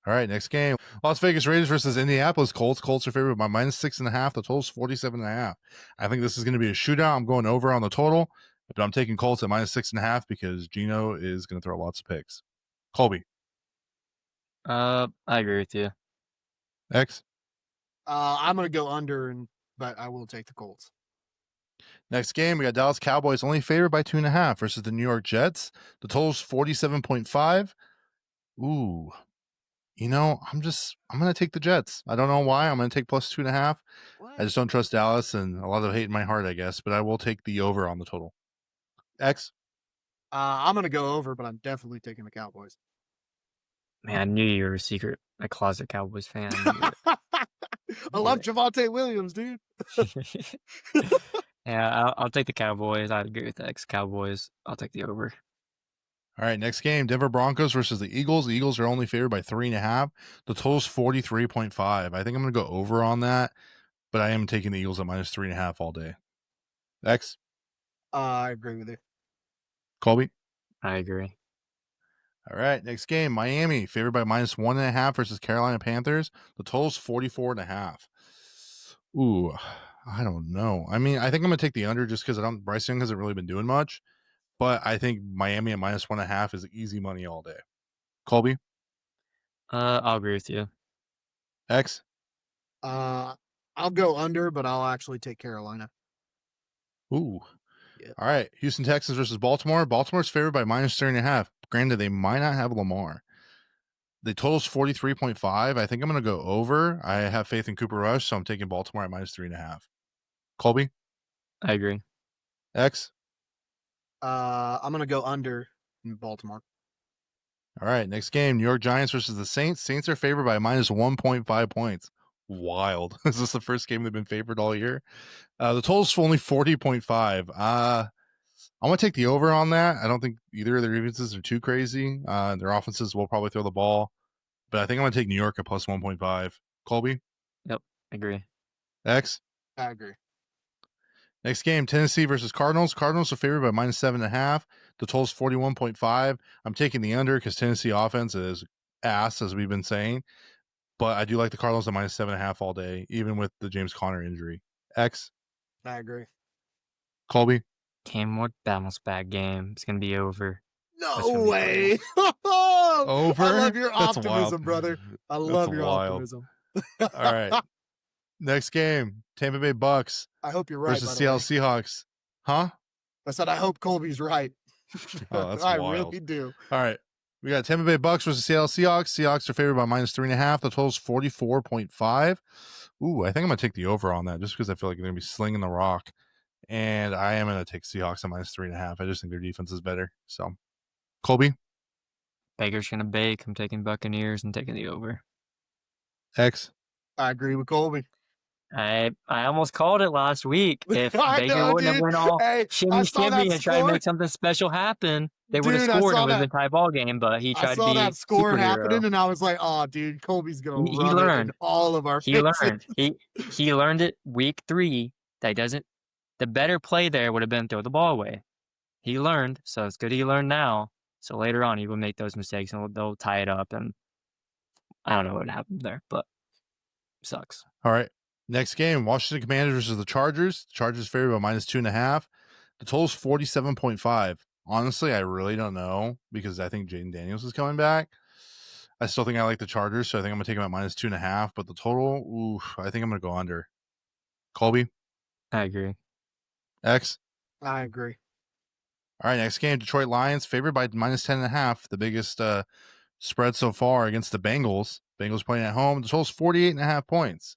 [SPEAKER 1] All right, next game. Las Vegas Raiders versus Indianapolis Colts. Colts are favored by -6.5. The total's 47.5. I think this is going to be a shootout. I'm going over on the total, but I'm taking Colts at -6.5 because Geno is going to throw lots of picks. Kolby.
[SPEAKER 2] I agree with you.
[SPEAKER 1] X.
[SPEAKER 3] I'm going to go under, but I will take the Colts.
[SPEAKER 1] Next game, we got Dallas Cowboys only favored by 2.5 versus the New York Jets. The total's 47.5. Ooh. I'm going to take the Jets. I don't know why. I'm going to take +2.5. I just don't trust Dallas, and a lot of hate in my heart, I guess, but I will take the over on the total. X.
[SPEAKER 3] I'm going to go over, but I'm definitely taking the Cowboys.
[SPEAKER 2] Man, I knew you were a closet Cowboys fan.
[SPEAKER 3] I love Javonte Williams, dude.
[SPEAKER 2] Yeah, I'll take the Cowboys. I agree with X Cowboys. I'll take the over.
[SPEAKER 1] All right, next game, Denver Broncos versus the Eagles. The Eagles are only favored by 3.5. The total's 43.5. I think I'm going to go over on that, but I am taking the Eagles at -3.5 all day. X.
[SPEAKER 3] I agree with you.
[SPEAKER 1] Kolby.
[SPEAKER 2] I agree.
[SPEAKER 1] All right, next game, Miami favored by -1.5 versus Carolina Panthers. The total's 44.5. Ooh, I don't know. I mean, I think I'm going to take the under just because Bryce Young hasn't really been doing much. But I think Miami at -1.5 is easy money all day. Kolby.
[SPEAKER 2] I'll agree with you.
[SPEAKER 1] X.
[SPEAKER 3] I'll go under, but I'll actually take Carolina.
[SPEAKER 1] Ooh.
[SPEAKER 3] Yeah.
[SPEAKER 1] All right. Houston Texans versus Baltimore. Baltimore's favored by -3.5. Granted, they might not have Lamar. The total's 43.5. I think I'm going to go over. I have faith in Cooper Rush, so I'm taking Baltimore at -3.5. Kolby.
[SPEAKER 2] I agree.
[SPEAKER 1] X.
[SPEAKER 3] I'm going to go under in Baltimore.
[SPEAKER 1] All right. Next game, New York Giants versus the Saints. Saints are favored by -1.5 points. Wild. Is this the first game they've been favored all year? The total's only 40.5. I'm going to take the over on that. I don't think either of their defenses are too crazy. Their offenses will probably throw the ball, but I think I'm going to take New York at +1.5. Kolby.
[SPEAKER 2] Yep, agree.
[SPEAKER 1] X.
[SPEAKER 3] I agree.
[SPEAKER 1] Next game, Tennessee versus Cardinals. Cardinals are favored by -7.5. The total's 41.5. I'm taking the under because Tennessee offense is ass, as we've been saying. But I do like the Cardinals at -7.5 all day, even with the James Conner injury. X.
[SPEAKER 3] I agree.
[SPEAKER 1] Kolby.
[SPEAKER 2] Cam, what bounce back game? It's gonna be over.
[SPEAKER 3] No way.
[SPEAKER 1] Over?
[SPEAKER 3] I love your
[SPEAKER 1] That's
[SPEAKER 3] optimism,
[SPEAKER 1] wild.
[SPEAKER 3] brother. I
[SPEAKER 1] That's
[SPEAKER 3] love your
[SPEAKER 1] wild.
[SPEAKER 3] optimism.
[SPEAKER 1] All right. Next game, Tampa Bay Bucks
[SPEAKER 3] I hope you're right.
[SPEAKER 1] versus
[SPEAKER 3] by the
[SPEAKER 1] Seattle
[SPEAKER 3] way.
[SPEAKER 1] Seahawks. Huh?
[SPEAKER 3] I said I hope Colby's right.
[SPEAKER 1] Oh, that's
[SPEAKER 3] I
[SPEAKER 1] wild.
[SPEAKER 3] really do.
[SPEAKER 1] All right. We got Tampa Bay Bucks versus Seattle Seahawks. Seahawks are favored by -3.5. The total's 44.5. Ooh, I think I'm going to take the over on that just because I feel like they're going to be slinging the rock. And I am going to take Seahawks at -3.5. I just think their defense is better. So, Kolby.
[SPEAKER 2] Baker's gonna bake. I'm taking Buccaneers and taking the over.
[SPEAKER 1] X.
[SPEAKER 3] I agree with Kolby.
[SPEAKER 2] I almost called it last week. If
[SPEAKER 3] I
[SPEAKER 2] Baker
[SPEAKER 3] know,
[SPEAKER 2] wouldn't have
[SPEAKER 3] dude.
[SPEAKER 2] went all
[SPEAKER 3] Hey, I
[SPEAKER 2] shimmy
[SPEAKER 3] saw that
[SPEAKER 2] shimmy and tried to
[SPEAKER 3] score.
[SPEAKER 2] make something special happen, they would have
[SPEAKER 3] Dude, I
[SPEAKER 2] scored and
[SPEAKER 3] saw
[SPEAKER 2] it would have
[SPEAKER 3] that.
[SPEAKER 2] been a tie ball game. But he
[SPEAKER 3] I
[SPEAKER 2] tried to
[SPEAKER 3] saw
[SPEAKER 2] be
[SPEAKER 3] that score
[SPEAKER 2] superhero.
[SPEAKER 3] happening, and I was like, "Oh, dude, Colby's gonna
[SPEAKER 2] He
[SPEAKER 3] run it in
[SPEAKER 2] learned.
[SPEAKER 3] all of our
[SPEAKER 2] He
[SPEAKER 3] faces."
[SPEAKER 2] learned. He learned it week 3. That doesn't. The better play there would have been throw the ball away. He learned, so it's good he learned now. So later on, he will make those mistakes and they'll tie it up. And I don't know what happened there, but sucks.
[SPEAKER 1] All right. Next game, Washington Commanders versus the Chargers. The Chargers favored by -2.5. The total's 47.5. Honestly, I really don't know because I think Jaden Daniels is coming back. I still think I like the Chargers, so I think I'm going to take them at -2.5. But the total, ooh, I think I'm going to go under. Kolby.
[SPEAKER 2] I agree.
[SPEAKER 1] X.
[SPEAKER 3] I agree.
[SPEAKER 1] All right, next game, Detroit Lions favored by -10.5. The biggest spread so far against the Bengals. Bengals playing at home. The total's 48.5 points.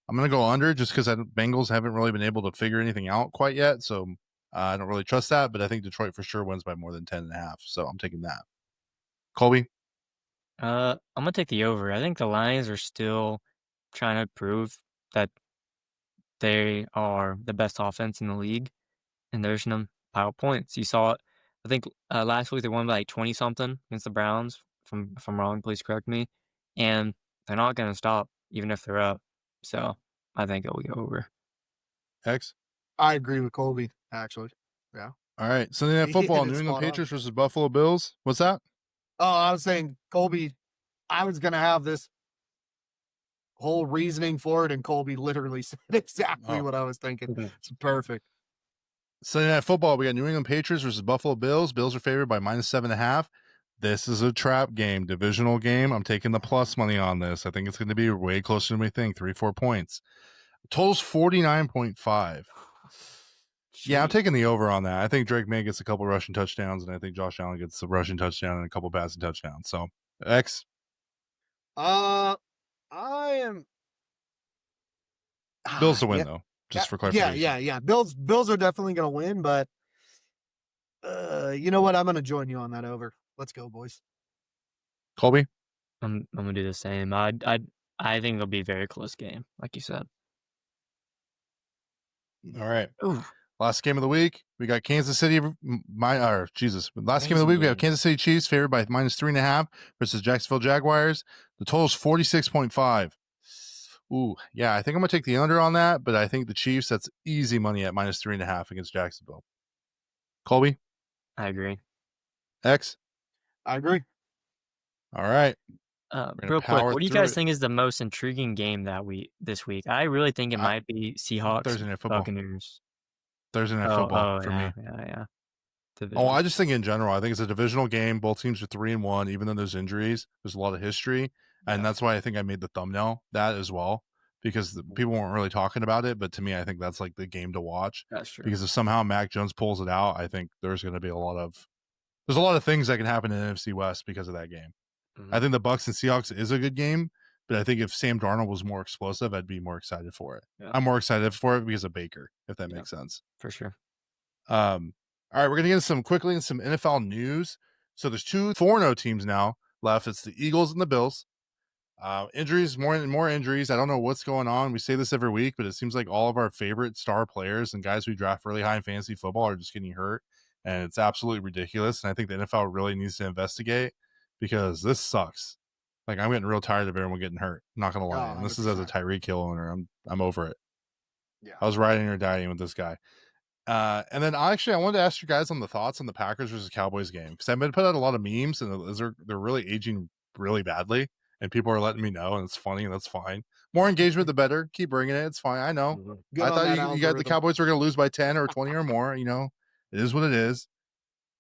[SPEAKER 1] I'm going to go under just because Bengals haven't really been able to figure anything out quite yet. So I don't really trust that, but I think Detroit for sure wins by more than 10.5. So I'm taking that. Kolby?
[SPEAKER 2] I'm gonna take the over. I think the Lions are still trying to prove that they are the best offense in the league, and they're just gonna pile points. You saw it. I think last week they won by like 20 something against the Browns. If I'm wrong, please correct me. And they're not gonna stop even if they're up. So I think it'll go over.
[SPEAKER 1] X?
[SPEAKER 3] I agree with Kolby, actually. Yeah.
[SPEAKER 1] All right. Sunday Night
[SPEAKER 3] He
[SPEAKER 1] Football,
[SPEAKER 3] hit it
[SPEAKER 1] New England
[SPEAKER 3] spot on.
[SPEAKER 1] Patriots versus Buffalo Bills. What's that?
[SPEAKER 3] Oh, I was saying, Kolby, I was going to have this whole reasoning for it, and Kolby literally said exactly what I was thinking.
[SPEAKER 2] Okay.
[SPEAKER 3] It's perfect.
[SPEAKER 1] Sunday Night Football, we got New England Patriots versus Buffalo Bills. Bills are favored by -7.5. This is a trap game, divisional game. I'm taking the plus money on this. I think it's going to be way closer than we think, 3-4 points. Total's 49.5. Yeah, I'm taking the over on that. I think Drake May gets a couple rushing touchdowns, and I think Josh Allen gets a rushing touchdown and a couple passing touchdowns. So, X?
[SPEAKER 3] I am
[SPEAKER 1] Bills to win,
[SPEAKER 3] yeah,
[SPEAKER 1] though, just for clarification.
[SPEAKER 3] Yeah. Bills are definitely going to win, but you know what? I'm going to join you on that over. Let's go, boys.
[SPEAKER 1] Kolby?
[SPEAKER 2] I'm gonna do the same. I think it'll be a very close game, like you said.
[SPEAKER 1] All right.
[SPEAKER 2] Ooh.
[SPEAKER 1] Last game of the week, we got Kansas City. Last game of the week, we have Kansas City Chiefs favored by -3.5 versus Jacksonville Jaguars. The total is 46.5. Ooh, yeah, I think I'm going to take the under on that, but I think the Chiefs, that's easy money at -3.5 against Jacksonville. Kolby?
[SPEAKER 2] I agree.
[SPEAKER 1] X?
[SPEAKER 3] I agree.
[SPEAKER 1] All right.
[SPEAKER 2] Real quick, what do you guys think is the most intriguing game this week? I really think it might be Seahawks
[SPEAKER 1] Thursday Night Football.
[SPEAKER 2] Buccaneers.
[SPEAKER 1] Thursday Night Football for me.
[SPEAKER 2] Yeah.
[SPEAKER 1] Oh, I just think in general, I think it's a divisional game. Both teams are 3-1, even though there's injuries. There's a lot of history, and that's why I think I made the thumbnail that as well, because people weren't really talking about it. But to me, I think that's like the game to watch.
[SPEAKER 2] That's true.
[SPEAKER 1] Because if somehow Mac Jones pulls it out, I think there's going to be a lot of things that can happen in NFC West because of that game. Mm-hmm. I think the Bucs and Seahawks is a good game, but I think if Sam Darnold was more explosive, I'd be more excited for it. Yeah. I'm more excited for it because of Baker, if that makes sense.
[SPEAKER 2] For sure.
[SPEAKER 1] All right, we're going to get into some NFL news. So there's 2 4-0 teams now left. It's the Eagles and the Bills. Injuries, more and more injuries. I don't know what's going on. We say this every week, but it seems like all of our favorite star players and guys we draft really high in fantasy football are just getting hurt, and it's absolutely ridiculous. And I think the NFL really needs to investigate because this sucks. Like, I'm getting real tired of everyone getting hurt. I'm not going to lie. And this is as a Tyreek Hill owner. I'm over it. Yeah. I was riding or dying with this guy. And then I wanted to ask you guys on the thoughts on the Packers versus Cowboys game, because I've been put out a lot of memes and they're really aging really badly, and people are letting me know, and it's funny, and that's fine. More engagement, the better. Keep bringing it. It's fine. I know. I thought you got the Cowboys were going to lose by 10 or 20 or more. You know, it is what it is.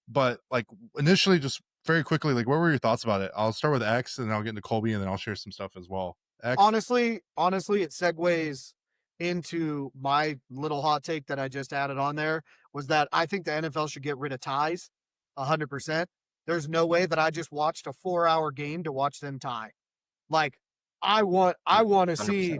[SPEAKER 1] But like initially, just very quickly, like what were your thoughts about it? I'll start with X, and then I'll get into Kolby, and then I'll share some stuff as well. X?
[SPEAKER 3] Honestly, it segues into my little hot take that I just added on there, was that I think the NFL should get rid of ties 100%. There's no way that I just watched a 4-hour game to watch them tie. Like, I want to see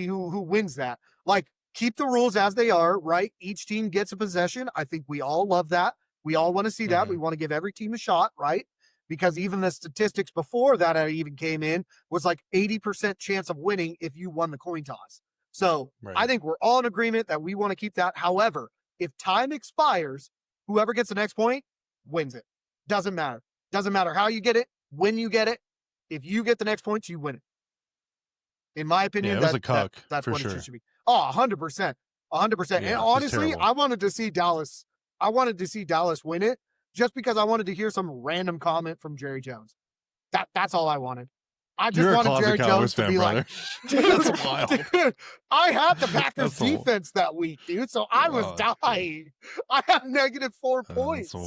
[SPEAKER 3] who wins that. Like, keep the rules as they are, right? Each team gets a possession. I think we all love that. We all want to see that. We want to give every team a shot, right? Because even the statistics before that I even came in was like 80% chance of winning if you won the coin toss. So I think we're all in agreement that we want to keep that. However, if time expires, whoever gets the next point wins it. Doesn't matter. Doesn't matter how you get it, when you get it. If you get the next points, you win it. In my opinion,
[SPEAKER 1] that's
[SPEAKER 3] what it should be. Oh, 100%. 100%. Yeah, and honestly, I wanted to see Dallas win it, just because I wanted to hear some random comment from Jerry Jones. That's all I wanted. I just wanted Jerry Jones to be like,
[SPEAKER 1] that's wild.
[SPEAKER 3] Dude, I had the Packers defense that week, dude, so I was dying. I had -4 points. I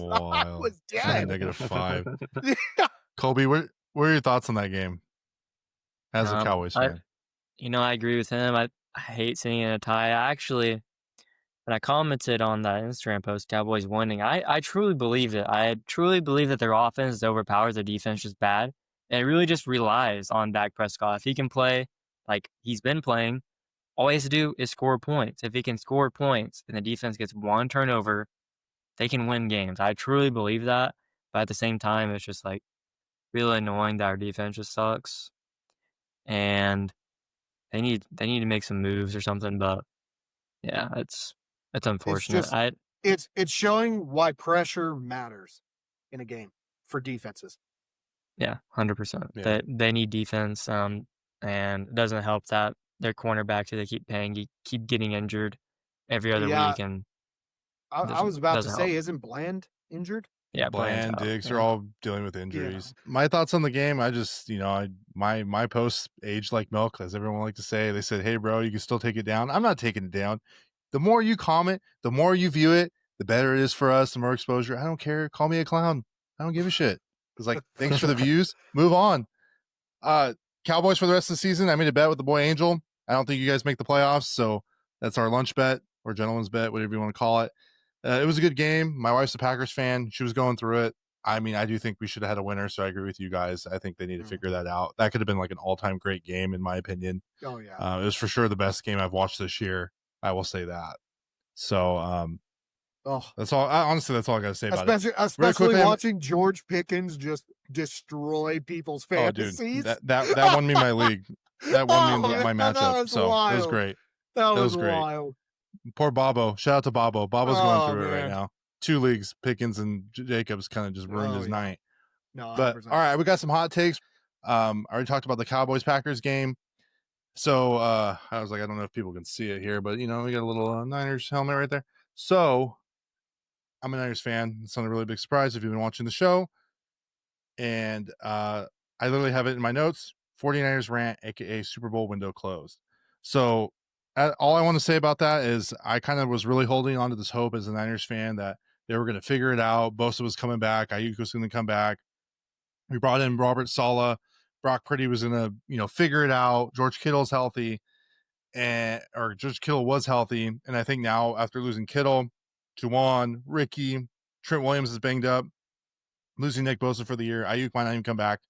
[SPEAKER 3] was dead.
[SPEAKER 1] -5. Kolby, what are your thoughts on that game as a Cowboys fan?
[SPEAKER 2] I agree with him. I hate seeing a tie. When I commented on that Instagram post, Cowboys winning, I truly believed it. I truly believe that their offense overpowers their defense just bad. And it really just relies on Dak Prescott. If he can play like he's been playing, all he has to do is score points. If he can score points and the defense gets one turnover, they can win games. I truly believe that. But at the same time, it's just like really annoying that our defense just sucks. And they need to make some moves or something. But yeah, it's unfortunate.
[SPEAKER 3] It's showing why pressure matters in a game for defenses.
[SPEAKER 2] Yeah, 100%. They need defense. And it doesn't help that their cornerbacks, they keep getting injured every other week. And
[SPEAKER 3] I was about to say, isn't Bland injured?
[SPEAKER 2] Yeah,
[SPEAKER 1] Bland, Diggs are all dealing with injuries. Yeah. My thoughts on the game, I just, my posts aged like milk, as everyone like to say. They said, hey, bro, you can still take it down. I'm not taking it down. The more you comment, the more you view it, the better it is for us, the more exposure. I don't care. Call me a clown. I don't give a shit. It's like, thanks for the views. Move on. Cowboys for the rest of the season. I made a bet with the boy Angel. I don't think you guys make the playoffs, so that's our lunch bet or gentleman's bet, whatever you want to call it. It was a good game. My wife's a Packers fan. She was going through it. I mean, I do think we should have had a winner, so I agree with you guys. I think they need to figure that out. That could have been like an all-time great game, in my opinion.
[SPEAKER 3] Oh, yeah.
[SPEAKER 1] It was for sure the best game I've watched this year. I will say that. So, that's all. Honestly, that's all I got to say about it.
[SPEAKER 3] Especially watching George Pickens just destroy people's fantasies.
[SPEAKER 1] Oh, dude, that won me my league. That won me my matchup. So
[SPEAKER 3] wild.
[SPEAKER 1] It was great.
[SPEAKER 3] That was
[SPEAKER 1] great.
[SPEAKER 3] Wild.
[SPEAKER 1] Poor Bobo. Shout out to Bobo. Bobo's going through it right now. 2 leagues, Pickens and Jacobs kind of just ruined his night.
[SPEAKER 3] No,
[SPEAKER 1] but
[SPEAKER 3] 100%.
[SPEAKER 1] All right, we got some hot takes. I already talked about the Cowboys-Packers game. So I was like, I don't know if people can see it here, but we got a little Niners helmet right there. So I'm a Niners fan. It's not a really big surprise if you've been watching the show. And I literally have it in my notes. 49ers rant, aka Super Bowl window closed. So all I want to say about that is I kind of was really holding on to this hope as a Niners fan that they were going to figure it out. Bosa was coming back. Ayuk was going to come back. We brought in Robert Saleh. Brock Purdy was going to, figure it out. George Kittle's healthy, or George Kittle was healthy. And I think now after losing Kittle, Juwan, Ricky, Trent Williams is banged up, losing Nick Bosa for the year. Ayuk might not even come back.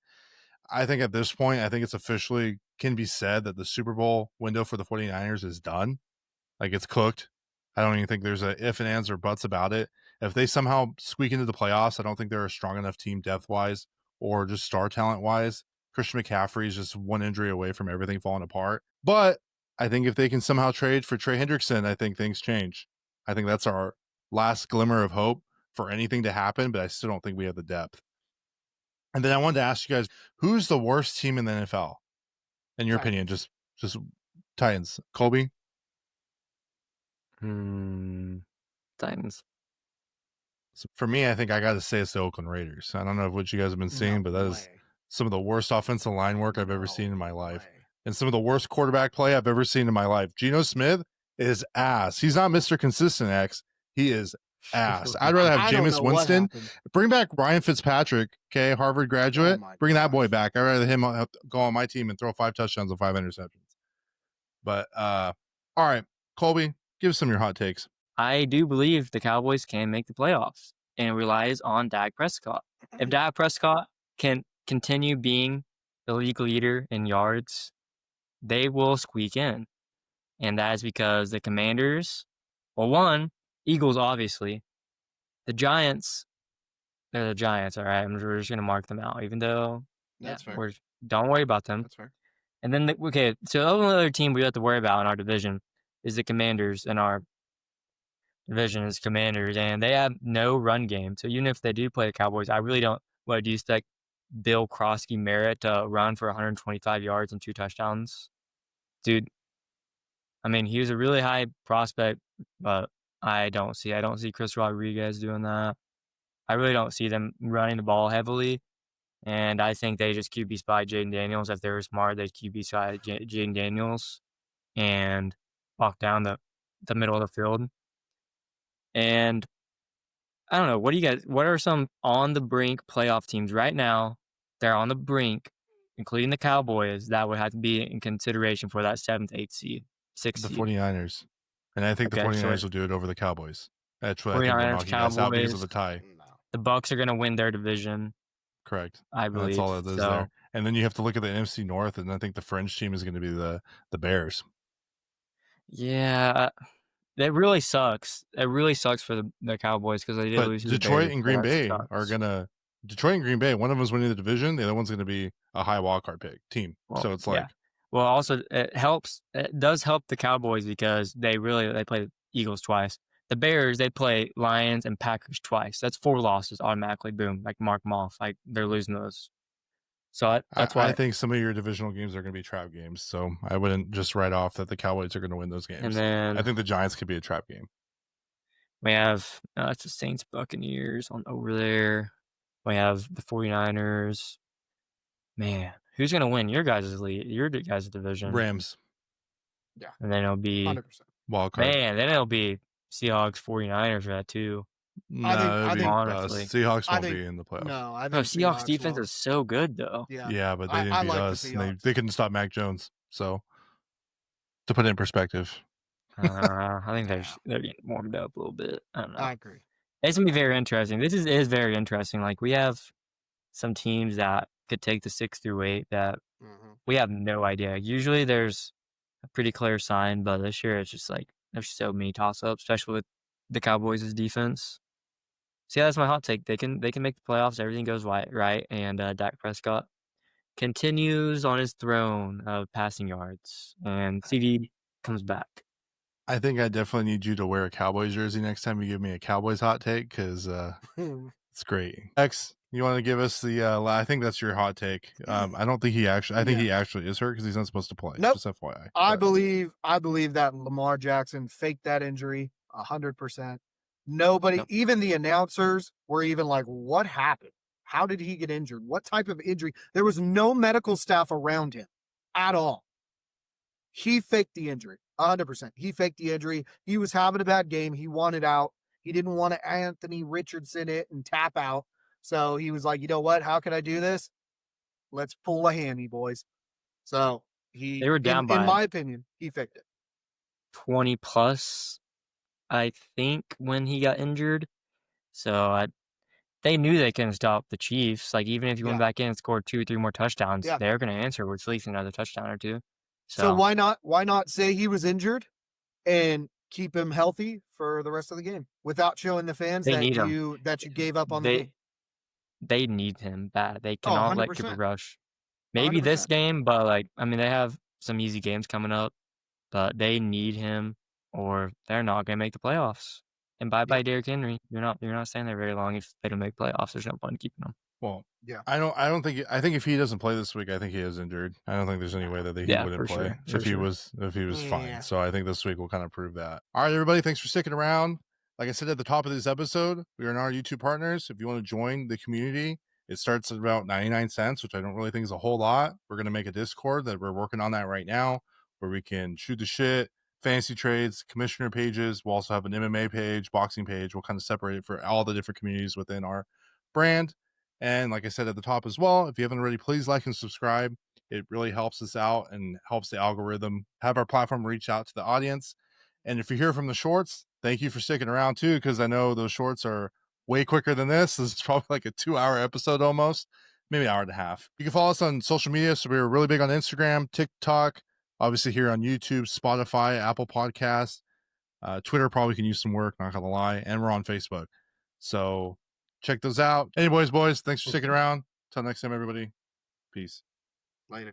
[SPEAKER 1] I think at this point, I think it's officially can be said that the Super Bowl window for the 49ers is done. Like, it's cooked. I don't even think there's a if and ands or buts about it. If they somehow squeak into the playoffs, I don't think they're a strong enough team depth-wise or just star talent-wise. Christian McCaffrey is just one injury away from everything falling apart. But I think if they can somehow trade for Trey Hendrickson, I think things change. I think that's our last glimmer of hope for anything to happen, but I still don't think we have the depth. And then I wanted to ask you guys, who's the worst team in the NFL? In your opinion, just Titans. Kolby?
[SPEAKER 2] Titans.
[SPEAKER 1] So for me, I think I got to say it's the Oakland Raiders. I don't know what you guys have been seeing, but that is some of the worst offensive line work I've ever seen in my life. And some of the worst quarterback play I've ever seen in my life. Geno Smith is ass. He's not Mr. Consistent X. He is ass. I'd rather have Jameis Winston. Bring back Ryan Fitzpatrick, okay, Harvard graduate. Bring that boy back. I'd rather him go on my team and throw 5 touchdowns and 5 interceptions. But all right, Kolby, give us some of your hot takes.
[SPEAKER 2] I do believe the Cowboys can make the playoffs, and it relies on Dak Prescott. If Dak Prescott can continue being the league leader in yards, they will squeak in. And that is because the Commanders, Eagles, obviously. The Giants, they're the Giants, all right? We're just going to mark them out, even though
[SPEAKER 3] That's fair.
[SPEAKER 2] Don't worry about them.
[SPEAKER 3] That's fair.
[SPEAKER 2] And then, so the only other team we have to worry about in our division is the Commanders, and our division is Commanders, and they have no run game. So even if they do play the Cowboys, I really don't. What do you expect Bill Krosky-Merritt to run for 125 yards and 2 touchdowns? Dude, I mean, he was a really high prospect, but I don't see Chris Rodriguez doing that. I really don't see them running the ball heavily. And I think they just QB spy Jaden Daniels. If they were smart, they'd QB spy Jaden Daniels and walk down the middle of the field. And I don't know. What are some on the brink playoff teams right now? They're on the brink, including the Cowboys, that would have to be in consideration for that 7th, 8th seed, 6th seed.
[SPEAKER 1] The 49ers. And I think the 49ers will do it over the Cowboys. That's what I think we're knocking
[SPEAKER 2] Cowboys,
[SPEAKER 1] out because of the tie.
[SPEAKER 2] The Bucs are going to win their division.
[SPEAKER 1] Correct.
[SPEAKER 2] I believe.
[SPEAKER 1] That's all it is
[SPEAKER 2] so.
[SPEAKER 1] there. And then you have to look at the NFC North, and I think the fringe team is going to be the Bears.
[SPEAKER 2] Yeah, that really sucks. It really sucks for the Cowboys because they did lose to the
[SPEAKER 1] Detroit
[SPEAKER 2] Bears,
[SPEAKER 1] and
[SPEAKER 2] so
[SPEAKER 1] Green
[SPEAKER 2] that
[SPEAKER 1] Bay
[SPEAKER 2] sucks.
[SPEAKER 1] are gonna. Detroit and Green Bay, one of them is winning the division, the other one's going to be a high wildcard pick team.
[SPEAKER 2] Well,
[SPEAKER 1] so it's
[SPEAKER 2] yeah.
[SPEAKER 1] like,
[SPEAKER 2] well, also it helps. It does help the Cowboys because they play the Eagles twice. The Bears, they play Lions and Packers twice. That's 4 losses automatically. Boom, like mark them off. Like they're losing those. So that's why
[SPEAKER 1] I think some of your divisional games are going to be trap games. So I wouldn't just write off that the Cowboys are going to win those games.
[SPEAKER 2] And then
[SPEAKER 1] I think the Giants could be a trap game.
[SPEAKER 2] we have it's the Saints Buccaneers on over there. We have the 49ers. Man, who's going to win your guys' league? Your guys' division?
[SPEAKER 1] Rams.
[SPEAKER 3] Yeah.
[SPEAKER 2] And then it'll be
[SPEAKER 3] 100%.
[SPEAKER 1] Wild card.
[SPEAKER 2] Man, then it'll be Seahawks 49ers for that too.
[SPEAKER 1] No,
[SPEAKER 3] I think
[SPEAKER 2] honestly.
[SPEAKER 1] Seahawks won't
[SPEAKER 3] think-
[SPEAKER 1] be in the playoffs.
[SPEAKER 3] No, I
[SPEAKER 2] No,
[SPEAKER 3] think
[SPEAKER 2] Seahawks defense
[SPEAKER 3] will.
[SPEAKER 2] is so good though.
[SPEAKER 3] Yeah,
[SPEAKER 1] but they didn't
[SPEAKER 3] I
[SPEAKER 1] beat
[SPEAKER 3] like the
[SPEAKER 1] us. And
[SPEAKER 3] Seahawks.
[SPEAKER 1] they couldn't stop Mac Jones. So to put it in perspective,
[SPEAKER 2] I think they're getting warmed up a little bit. I don't know.
[SPEAKER 3] I agree.
[SPEAKER 2] It's gonna be very interesting. This is very interesting. Like we have some teams that could take the 6 through 8 that we have no idea. Usually there's a pretty clear sign, but this year it's just like there's so many toss ups, especially with the Cowboys' defense. So yeah, that's my hot take. They can make the playoffs. Everything goes right, and Dak Prescott continues on his throne of passing yards, and CD comes back.
[SPEAKER 1] I think I definitely need you to wear a Cowboys jersey next time you give me a Cowboys hot take because it's great. X, you want to give us the? I think that's your hot take. I don't think he actually. I think he actually is hurt because he's not supposed to play.
[SPEAKER 3] Nope.
[SPEAKER 1] Just FYI.
[SPEAKER 3] I believe that Lamar Jackson faked that injury 100%. Nobody,
[SPEAKER 2] Nope.
[SPEAKER 3] even the announcers, were even like, "What happened? How did he get injured? What type of injury?" There was no medical staff around him at all. He faked the injury 100%. He faked the injury. He was having a bad game. He wanted out. He didn't want to Anthony Richardson it and tap out. So he was like, you know what? How can I do this? Let's pull a hammy, boys. So
[SPEAKER 2] They were down by,
[SPEAKER 3] in my opinion, he faked it.
[SPEAKER 2] 20 plus, I think, when he got injured. So they knew they couldn't stop the Chiefs. Like even if you went back in and scored 2 or 3 more touchdowns, they're going to answer with at least another touchdown or 2.
[SPEAKER 3] So why not say he was injured and keep him healthy for the rest of the game without showing the fans that you gave up on the game?
[SPEAKER 2] They need him bad. They cannot let Cooper Rush. Maybe
[SPEAKER 3] 100%.
[SPEAKER 2] this game, but they have some easy games coming up, but they need him or they're not going to make the playoffs. And bye Derrick Henry. You're not staying there very long if they don't make playoffs. There's no point in keeping them.
[SPEAKER 1] Well, yeah. I think if he doesn't play this week, I think he is injured. I don't think there's any way that he wouldn't play if he was fine. So I think this week will kind of prove that. All right, everybody, thanks for sticking around. Like I said at the top of this episode, we are our YouTube partners. If you want to join the community, it starts at about 99 cents, which I don't really think is a whole lot. We're going to make a Discord that we're working on that right now where we can shoot the shit, fantasy trades, commissioner pages. We'll also have an MMA page, boxing page. We'll kind of separate it for all the different communities within our brand. And like I said at the top as well, if you haven't already, please like and subscribe. It really helps us out and helps the algorithm have our platform reach out to the audience. And if you hear from the shorts, thank you for sticking around too, because I know those shorts are way quicker than this. This is probably like a 2-hour episode almost, maybe an hour and a half. You can follow us on social media. So we're really big on Instagram, TikTok, obviously here on YouTube, Spotify, Apple Podcasts, Twitter probably can use some work, not gonna lie, and we're on Facebook. So check those out. Anyways, boys, thanks for sticking around. Till next time, everybody. Peace.
[SPEAKER 3] Later.